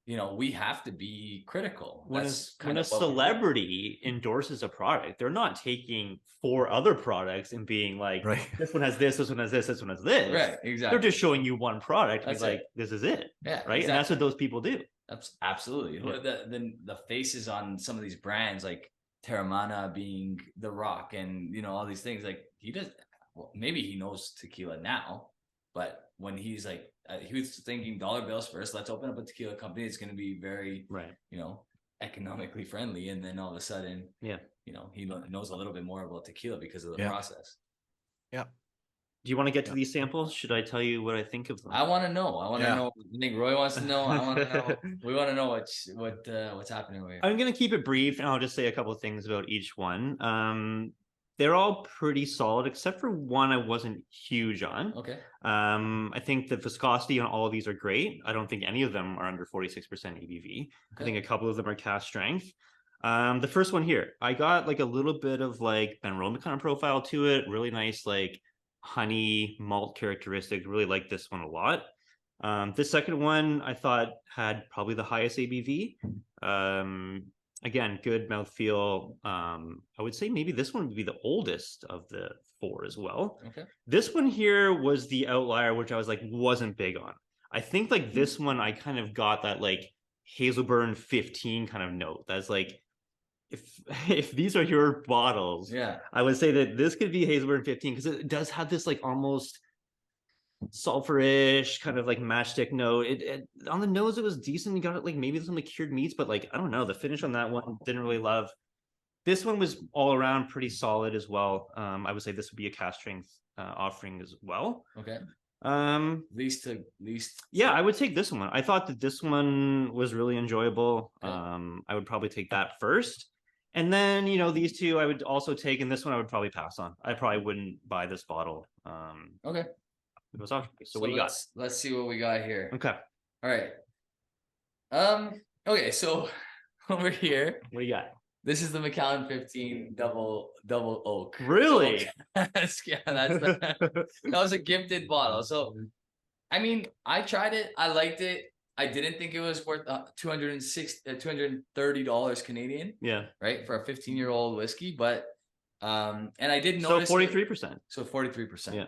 you know, we have to be critical. When a celebrity endorses a product, they're not taking 4 other products and being like, right, this one has this one has this one has this. Right, exactly. They're just showing you one product. That's like, this is it. Yeah. Right. Exactly. And that's what those people do. Absolutely. Yeah. The faces on some of these brands, like Terramana being The Rock, and, you know, all these things, like maybe he knows tequila now, but when he's like, he was thinking dollar bills first, let's open up a tequila company. It's going to be very, you know, economically friendly. And then all of a sudden, you know, he knows a little bit more about tequila because of the process. Yeah. Do you want to get to these samples? Should I tell you what I think of them? I want to know. I know. I think Roy wants to know. I want to know. We want to know what's happening over here. I'm going to keep it brief, and I'll just say a couple of things about each one. They're all pretty solid, except for one I wasn't huge on. Okay. I think the viscosity on all of these are great. I don't think any of them are under 46% ABV. Okay. I think a couple of them are cask strength. The first one here, I got like a little bit of like Benroma kind of profile to it. Really nice, like honey malt characteristics. Really like this one a lot. The second one I thought had probably the highest ABV. Again, good mouthfeel. I would say maybe this one would be the oldest of the 4 as well. Okay. This one here was the outlier, which I was like, wasn't big on. I think like this one, I kind of got that like Hazelburn 15 kind of note. That's like, if these are your bottles, I would say that this could be Hazelburn 15, because it does have this like almost sulfurish kind of like matchstick note. It on the nose it was decent. You got it like maybe some like cured meats, but like I don't know, the finish on that one didn't really love. This one was all around pretty solid as well. I would say this would be a cask strength offering as well. Okay. Least. Yeah, I would take this one. I thought that this one was really enjoyable. Okay. I would probably take that first. And then, you know, these two I would also take, and this one I would probably pass on. I probably wouldn't buy this bottle. Okay. So what do you got? Let's see what we got here. Okay. All right. Okay, so over here, what do you got? This is the Macallan 15 double oak. Really? That was a gifted bottle. So, I mean, I tried it. I liked it. I didn't think it was worth $230 Canadian. Yeah. Right, for a 15-year-old whiskey, but and I did notice. So 43%. So 43%. Yeah.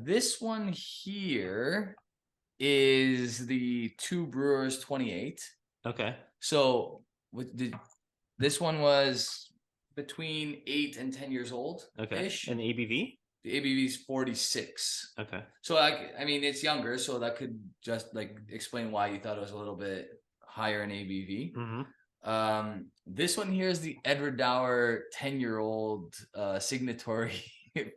This one here is the Two Brewers 28. Okay. So this one was between 8 and 10 years old. Okay. And ABV? The ABV is 46. Okay. So I mean, it's younger, so that could just like explain why you thought it was a little bit higher in ABV. Mm-hmm. This one here is the Edward Dower 10-year-old signatory.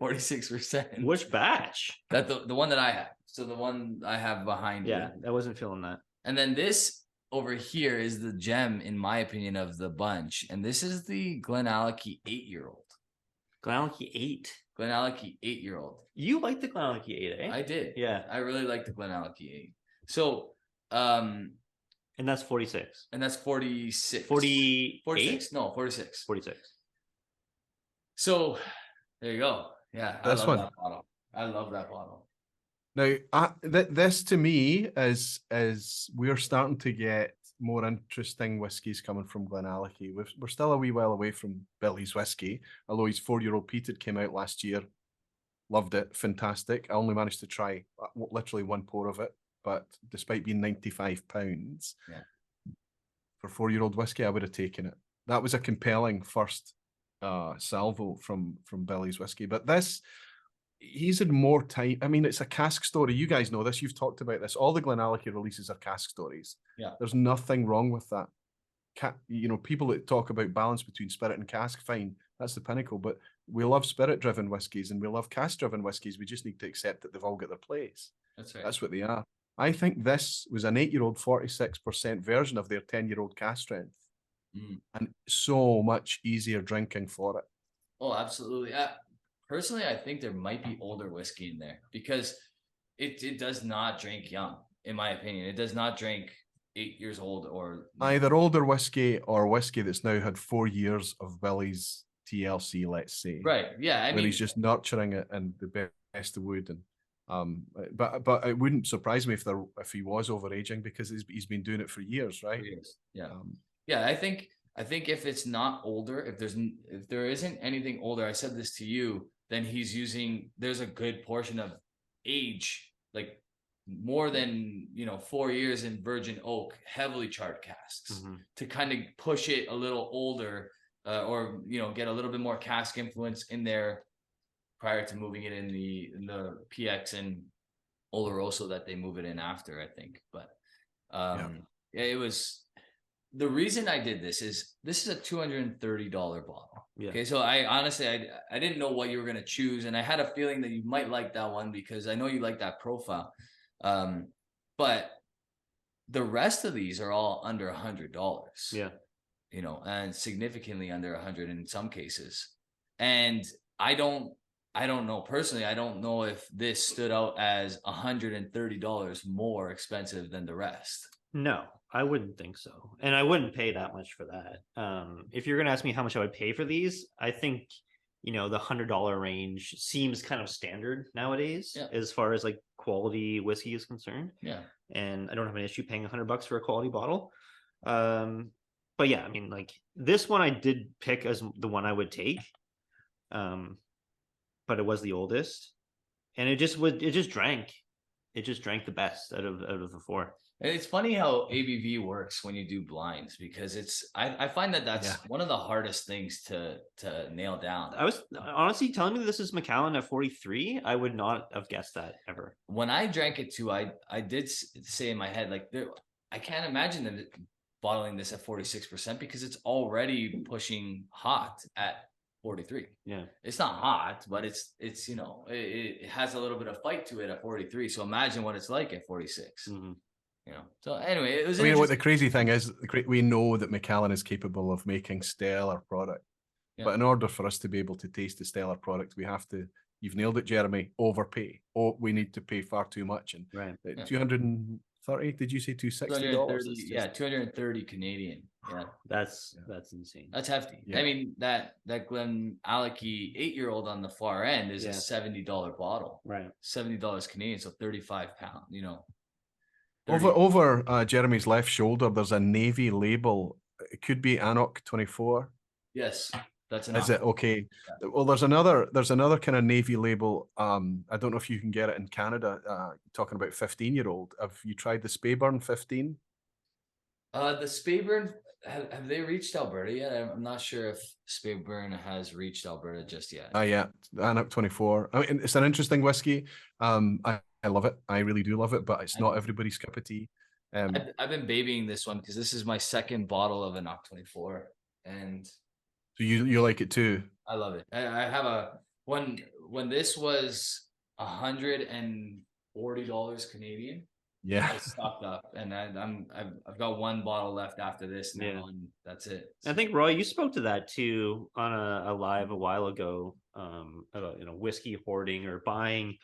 46%. Which batch? That the one that I had. So the one I have behind Yeah, you. I wasn't feeling that. And then this over here is the gem, in my opinion, of the bunch. And this is the Glenallachie 8-year-old. Glenallachie 8. Glenallachie 8-year-old. You like the Glenallachie 8, eh? I did. Yeah. I really like the Glenallachie 8. So, and that's 46. and that's 46. 48? 46. No, 46. 46. So there you go. Yeah, I This love one. that bottle. I love that bottle. Now, this to me is we're starting to get more interesting whiskies coming from Glenallachie. We're still a wee while away from Billy's whiskey, although his 4-year-old peated came out last year. Loved it, fantastic. I only managed to try literally one pour of it, but despite being £95 for 4-year-old whiskey, I would have taken it. That was a compelling first salvo from Billy's whiskey, but this. He's had more time. I mean, it's a cask story. You guys know this. You've talked about this. All the Glenallachie releases are cask stories. Yeah. There's nothing wrong with that. People that talk about balance between spirit and cask, fine. That's the pinnacle. But we love spirit-driven whiskies and we love cask-driven whiskies. We just need to accept that they've all got their place. That's right. That's what they are. I think this was an 8-year-old 46% version of their 10-year-old cask strength. And so much easier drinking for it. Oh, absolutely. Personally, I think there might be older whiskey in there because it does not drink young, in my opinion. It does not drink 8 years old or either older whiskey or whiskey that's now had 4 years of Billy's TLC, let's say. Right. Yeah. I mean, he's just nurturing it and the best of wood. And but it wouldn't surprise me if he was overaging because he's been doing it for years, right? For years. Yeah. Yeah. I think if it's not older, if there isn't anything older, I said this to you, then there's a good portion of age, like more than 4 years in virgin oak, heavily charred casks to kind of push it a little older, or get a little bit more cask influence in there prior to moving it in the PX and Oloroso that they move it in after, I think. But it was. The reason I did this is a $230 bottle. Yeah. Okay, so I honestly I didn't know what you were gonna choose, and I had a feeling that you might like that one because I know you like that profile. But the rest of these are all under $100. Yeah. And significantly under 100 in some cases. And I don't know personally. I don't know if this stood out as $130 more expensive than the rest. No, I wouldn't think so. And I wouldn't pay that much for that. If you're going to ask me how much I would pay for these, I think, the $100 range seems kind of standard nowadays as far as like quality whiskey is concerned. Yeah. And I don't have an issue paying $100 for a quality bottle. But yeah, I mean, like this one I did pick as the one I would take. But it was the oldest. And it just drank the best out of the four. And it's funny how ABV works when you do blinds because I find that's one of the hardest things to nail down. I was honestly telling me this is Macallan at 43. I would not have guessed that ever. When I drank it too, I did say in my head, like, I can't imagine them bottling this at 46% because it's already pushing hot at 43. Yeah. It's not hot, but it's it has a little bit of fight to it at 43. So imagine what it's like at 46. Mm-hmm. So anyway, it was. What the crazy thing is, we know that Macallan is capable of making stellar product, but in order for us to be able to taste the stellar product, we have to. You've nailed it, Jeremy. Overpay. We need to pay far too much. And right, 230. Did you say $260? Yeah, 230 Canadian. Yeah, that's insane. That's hefty. Yeah. I mean that Glenallachie 8-year-old on the far end is a $70 bottle. Right, $70 Canadian, so 35 pounds. Over Jeremy's left shoulder, there's a navy label. It could be Anok 24. Yes, that's enough. Is it okay? Yeah. Well, there's another kind of navy label. I don't know if you can get it in Canada. Talking about 15-year-old. Have you tried the Speyburn 15? The Speyburn, have they reached Alberta yet? I'm not sure if Speyburn has reached Alberta just yet. Yeah, Anok 24. I mean, it's an interesting whiskey. I love it. I really do love it, but it's not everybody's cup of tea. I've been babying this one because this is my second bottle of an Anok 24, and so you like it too. I love it. I have when this was $150 $40 Canadian. Yeah. I stocked up, and I've got one bottle left after this now, and that's it. I think Roy, you spoke to that too on a live a while ago, about whiskey hoarding or buying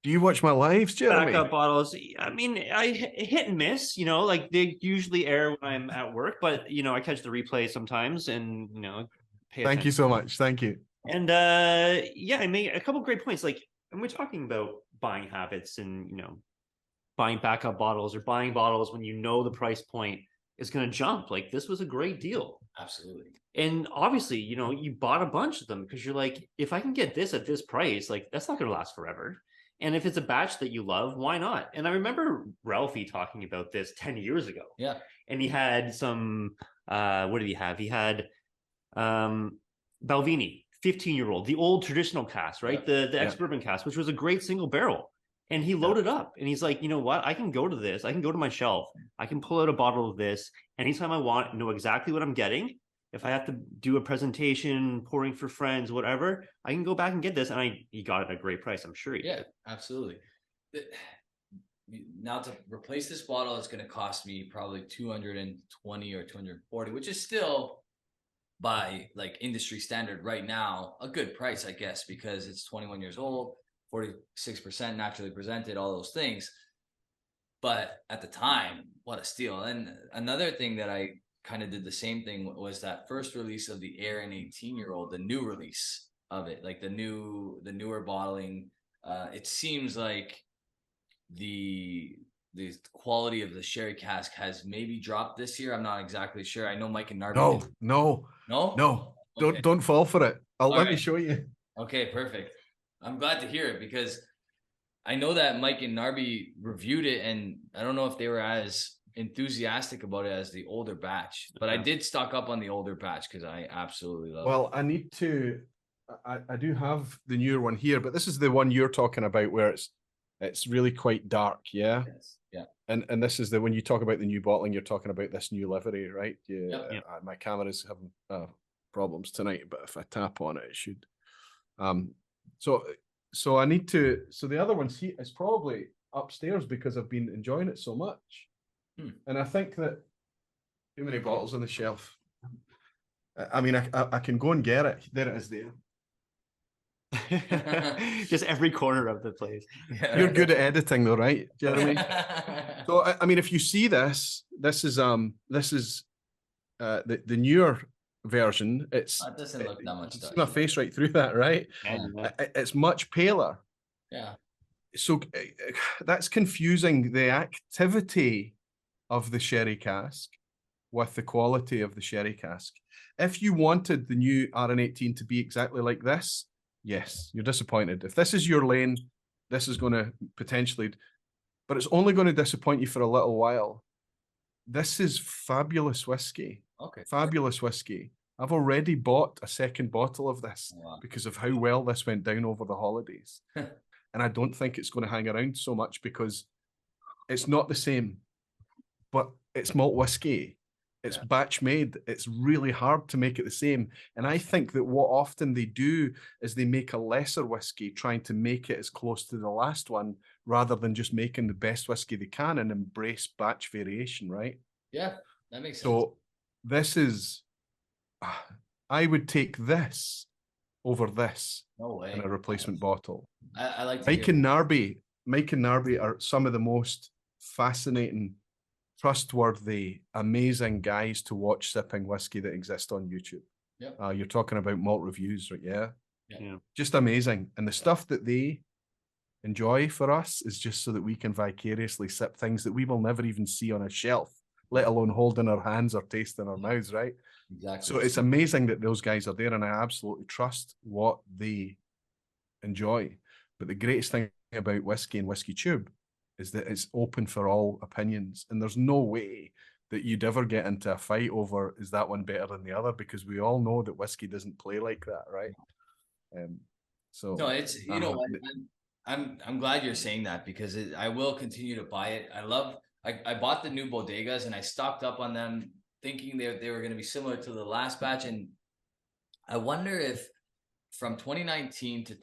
Do you watch my lives, Jeremy? backup bottles. I mean, I hit and miss. Like they usually air when I'm at work, but I catch the replay sometimes, and pay Thank you attention. so much. Thank you. And I made a couple great points. Like, and we're talking about buying habits and buying backup bottles or buying bottles when the price point is going to jump. Like, this was a great deal. Absolutely. And obviously, you bought a bunch of them because you're like, if I can get this at this price, like that's not going to last forever. And if it's a batch that you love, why not? And I remember Ralphie talking about this 10 years ago. Yeah. And he had some, what did he have? He had Balvenie, 15-year-old, the old traditional cask, right? The ex-bourbon cask, which was a great single barrel. And he loaded up and he's like, you know what? I can go to this. I can go to my shelf. I can pull out a bottle of this anytime I want, know exactly what I'm getting. If I have to do a presentation, pouring for friends, whatever, I can go back and get this. And he got it at a great price. I'm sure he did. Absolutely. Now to replace this bottle, it's going to cost me probably $220 or $240, which is still by like industry standard right now, a good price, I guess, because it's 21 years old, 46% naturally presented, all those things. But at the time, what a steal. And another thing that I kind of did the same thing was that first release of the Aaron 18-year-old, the new release of it, like the newer bottling. It seems like the quality of the sherry cask has maybe dropped this year. I'm not exactly sure. I know Mike and Narby. No. Okay. Don't fall for it. Let me right. show you. Okay, perfect. I'm glad to hear it because I know that Mike and Narby reviewed it, and I don't know if they were as enthusiastic about it as the older batch, but I did stock up on the older batch because I absolutely love it. Well, I need to. I do have the newer one here, but this is the one you're talking about where it's really quite dark, yeah. Yes. Yeah. And this is when you talk about the new bottling, you're talking about this new livery, right? Yeah. Yep. My camera's having problems tonight, but if I tap on it, it should. So I need to. So the other one's here is probably upstairs because I've been enjoying it so much. And I think that too many bottles on the shelf. I mean, I can go and get it. There it is there. Just every corner of the place. You're good at editing though, right, Jeremy? So I mean, if you see this is the newer version. That doesn't look that much. You see my face right through that, right? Yeah. It's much paler. Yeah. So that's confusing the activity of the sherry cask with the quality of the sherry cask. If you wanted the new RN18 to be exactly like this, yes, you're disappointed. If this is your lane, this is going to potentially, but it's only going to disappoint you for a little while. This is fabulous whiskey. Okay. Fabulous whiskey. I've already bought a second bottle of this because of how well this went down over the holidays. And I don't think it's going to hang around so much because it's not the same, but it's malt whiskey. It's batch made. It's really hard to make it the same. And I think that what often they do is they make a lesser whiskey, trying to make it as close to the last one rather than just making the best whiskey they can and embrace batch variation, right? Yeah, that makes sense. So this is, I would take this over this in a replacement bottle. I like to Mike and Narby are some of the most fascinating, trustworthy, amazing guys to watch sipping whiskey that exist on YouTube. Yep. You're talking about malt reviews, right? Yeah. Yeah. Just amazing. And the stuff that they enjoy for us is just so that we can vicariously sip things that we will never even see on a shelf, let alone hold in our hands or taste in our mouths, right? Exactly. So it's amazing that those guys are there, and I absolutely trust what they enjoy. But the greatest thing about whiskey and Whiskey Tube is that it's open for all opinions, and there's no way that you'd ever get into a fight over is that one better than the other, because we all know that whiskey doesn't play like that, right? So no, it's I'm glad you're saying that because I will continue to buy it. I bought the new bodegas and I stocked up on them, thinking they were going to be similar to the last batch, and I wonder if from 2019 to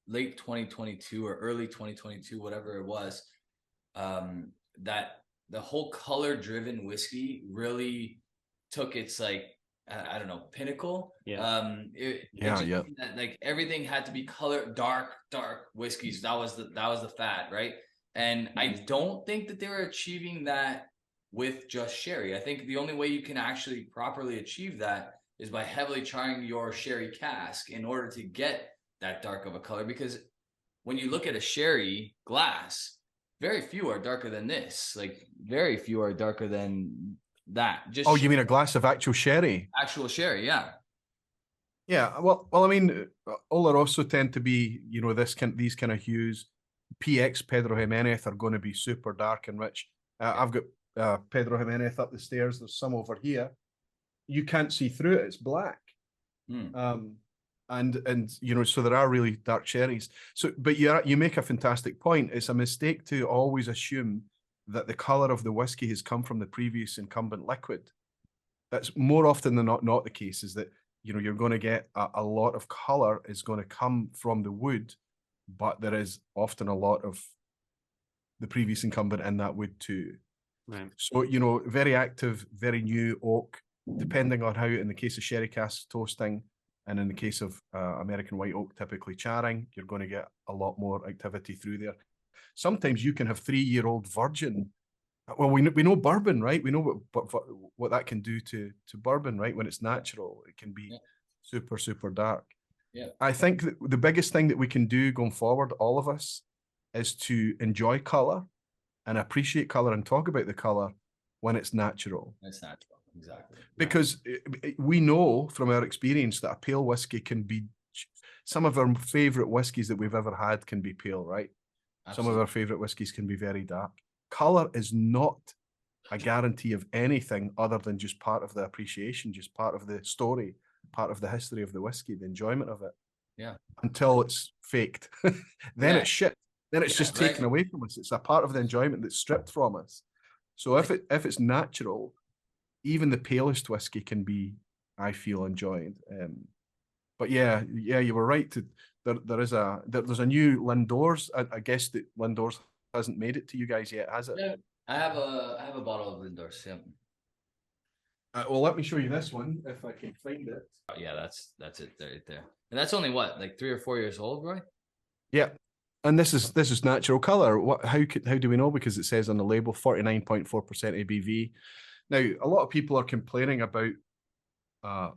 late 2022 or early 2022, whatever it was, that the whole color driven whiskey really took its like I don't know, pinnacle. Yeah. It Yeah, just yeah. that, like everything had to be color dark whiskeys. That was the fad, right? And I don't think that they were achieving that with just sherry. I think the only way you can actually properly achieve that is by heavily charring your sherry cask in order to get that dark of a color. Because when you look at a sherry glass, very few are darker than this. Like very few are darker than that. Just Oh, you mean a glass of actual sherry? actual sherry, yeah. Yeah, well, I mean, Oloroso tend to be, these kind of hues. PX Pedro Jimenez are going to be super dark and rich. I've got Pedro Jimenez up the stairs. There's some over here. You can't see through it; it's black. And so there are really dark cherries. So, but you make a fantastic point. It's a mistake to always assume that the color of the whiskey has come from the previous incumbent liquid. That's more often than not the case. Is that you're going to get a lot of color is going to come from the wood, but there is often a lot of the previous incumbent in that wood too. Right. So, very active, very new oak, depending on how, in the case of sherry cask toasting, and in the case of American white oak, typically charring, you're going to get a lot more activity through there. Sometimes you can have 3-year-old virgin. Well, we know bourbon, right? We know what that can do to bourbon, right? When it's natural, it can be super, super dark. Yeah. I think that the biggest thing that we can do going forward, all of us, is to enjoy color and appreciate color and talk about the color when it's natural. It's natural, exactly. Because we know from our experience that a pale whiskey can be, some of our favorite whiskeys that we've ever had can be pale, right? Absolutely. Some of our favorite whiskeys can be very dark. Color is not a guarantee of anything other than just part of the appreciation, just part of the story, part of the history of the whiskey, the enjoyment of it. Yeah. Until it's faked. Then it's shit. Then it's just taken away from us. It's a part of the enjoyment that's stripped from us. So if it's natural, even the palest whiskey can be, I feel, enjoyed. But yeah, you were right. There's a new Lindor's. I guess that Lindor's hasn't made it to you guys yet, has it? Yeah, I have a bottle of Lindor's. Yeah. Well, let me show you this one if I can find it. Yeah, that's it right there. And that's only what, like 3 or 4 years old, Roy? Yeah. And this is natural color. How do we know? Because it says on the label 49.4% ABV. Now, a lot of people are complaining about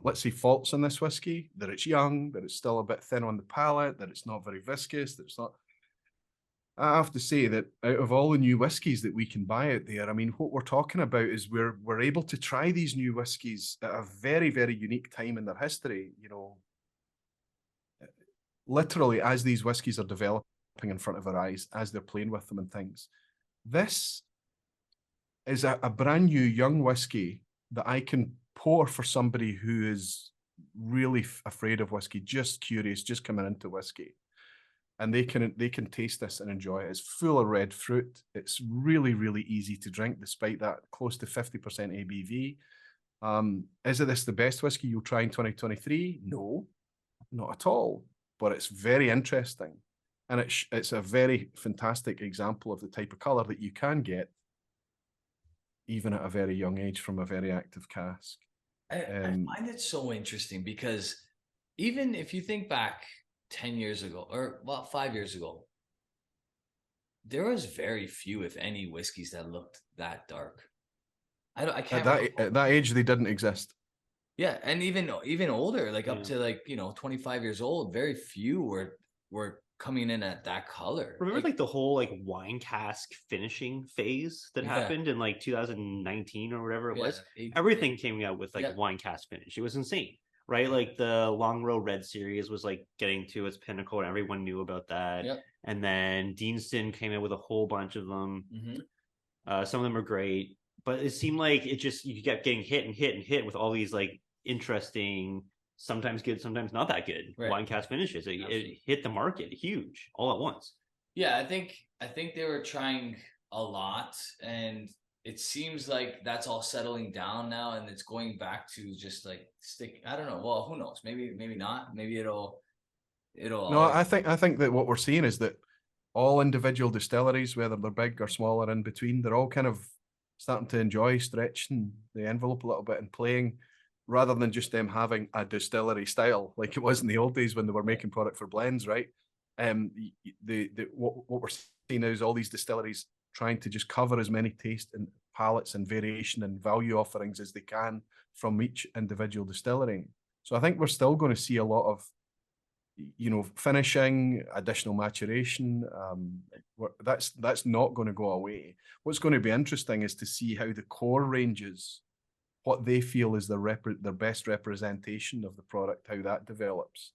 let's say faults in this whiskey, that it's young, that it's still a bit thin on the palate, that it's not very viscous, that it's not. I have to say that out of all the new whiskies that we can buy out there, I mean, what we're talking about is we're able to try these new whiskies at a very, very unique time in their history, literally as these whiskies are developing in front of our eyes, as they're playing with them and things. This is a brand new young whiskey that I can pour for somebody who is really afraid of whiskey, just curious, just coming into whiskey. And they can taste this and enjoy it. It's full of red fruit. It's really, really easy to drink, despite that close to 50% ABV. Is this the best whiskey you'll try in 2023? No, not at all. But it's very interesting. And it's a very fantastic example of the type of colour that you can get even at a very young age from a very active cask. I find it so interesting because even if you think back 10 years ago, or well, 5 years ago, there was very few, if any, whiskeys that looked that dark. I can't at that age they didn't exist. Yeah, and even older, like up to 25 years old, very few were coming in at that color. Remember like the whole like wine cask finishing phase that happened in like 2019 or whatever it was? Everything came out with like wine cask finish. It was insane. Right, like the Long Row Red series was like getting to its pinnacle, and everyone knew about that. Yep. And then Deanston came out with a whole bunch of them. Some of them are great, but it seemed like you kept getting hit and hit and hit with all these like interesting, sometimes good, sometimes not that good wine cask finishes. It hit the market huge all at once. Yeah, I think they were trying a lot, and it seems like that's all settling down now, and it's going back to just like stick. I don't know. Well, who knows? Maybe not. Maybe it'll it'll. No, I think that what we're seeing is that all individual distilleries, whether they're big or small or in between, they're all kind of starting to enjoy stretching the envelope a little bit and playing, rather than just them having a distillery style like it was in the old days when they were making product for blends, right? What we're seeing now is all these distilleries trying to just cover as many taste and palates and variation and value offerings as they can from each individual distillery. So I think we're still going to see a lot of, finishing, additional maturation. That's not going to go away. What's going to be interesting is to see how the core ranges, what they feel is their best representation of the product, how that develops.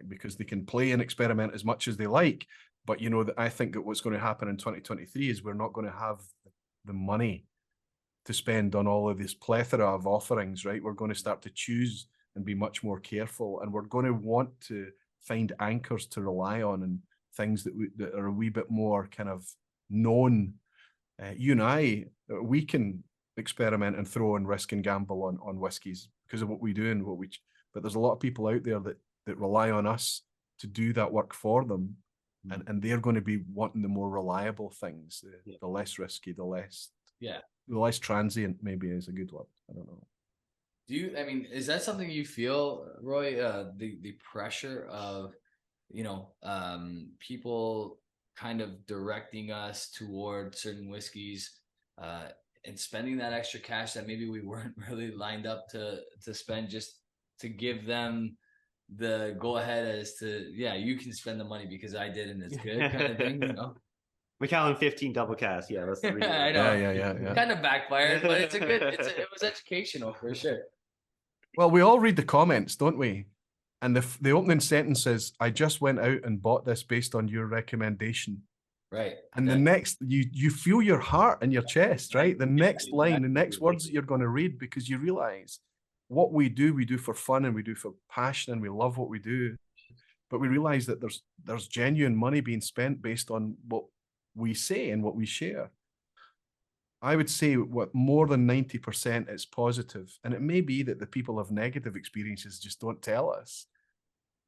Because they can play and experiment as much as they like, but I think that what's going to happen in 2023 is we're not going to have the money to spend on all of this plethora of offerings, right? We're going to start to choose and be much more careful, and we're going to want to find anchors to rely on and things that are a wee bit more kind of known. You and I, we can experiment and throw and risk and gamble on whiskies because of what we do and but there's a lot of people out there that rely on us to do that work for them, and they're going to be wanting the more reliable things, the less risky, the less transient, maybe is a good word. I don't know. Is that something you feel, Roy, the pressure of, people kind of directing us toward certain whiskeys, and spending that extra cash that maybe we weren't really lined up to spend, just to give them the go ahead as to, you can spend the money because I did and it's good kind of thing, McAllen 15 double cast. Yeah, that's the reason. I know. Yeah. Kind of backfired, but it was educational for sure. Well, we all read the comments, don't we? And the opening sentence is, "I just went out and bought this based on your recommendation." Right. And the next, you feel your heart in your chest, right? The next line, the next words that you're going to read, because you realize what we do for fun and we do for passion and we love what we do. But we realize that there's genuine money being spent based on what we say and what we share. I would say more than 90% is positive. And it may be that the people have negative experiences just don't tell us.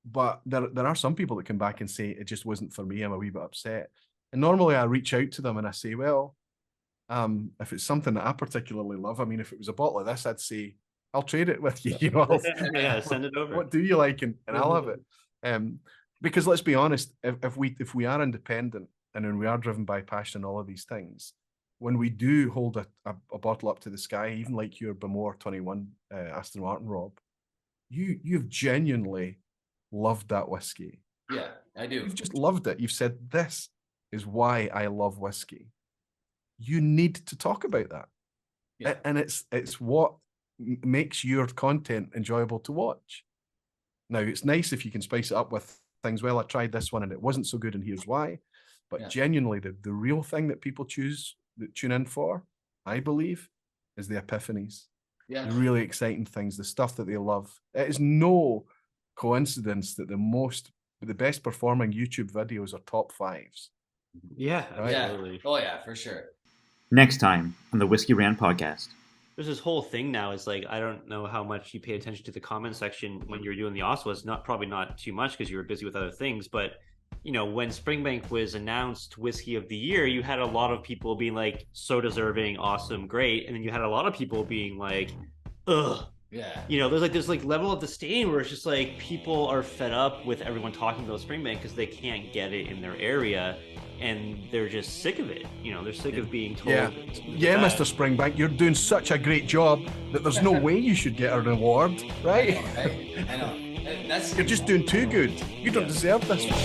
But there are some people that come back and say, it just wasn't for me, I'm a wee bit upset. And normally I reach out to them and I say, well, if it's something that I particularly love, if it was a bottle of this, I'd say, I'll trade it with you. Send it over. What do you like? And I'll have it. Because let's be honest, if we are independent and when we are driven by passion and all of these things, when we do hold a bottle up to the sky, even like your Bamore 21 Aston Martin, Rob, you've genuinely loved that whiskey. Yeah, I do. You've just loved it. You've said, this is why I love whiskey. You need to talk about that. Yeah. And it's what makes your content enjoyable to watch. Now, it's nice if you can spice it up with things. Well, I tried this one and it wasn't so good, and here's why. But genuinely, the real thing that people tune in for, I believe, is the epiphanies. Yeah. The really exciting things, the stuff that they love. It is no coincidence that the best performing YouTube videos are top 5s. Yeah, right? Absolutely. Oh yeah, for sure. Next time on the Whisky Rant Podcast. There's this whole thing now is like, I don't know how much you paid attention to the comment section when you were doing the Oswas, probably not too much because you were busy with other things, but when Springbank was announced Whiskey of the Year, you had a lot of people being like, so deserving, awesome, great. And then you had a lot of people being like, ugh. Yeah. There's level of disdain where it's just like people are fed up with everyone talking about Springbank because they can't get it in their area. And they're just sick of it. They're sick of being told. Yeah, Mr. Springbank, you're doing such a great job that there's no way you should get an award, right? I know. You're just doing too good. You don't deserve this one.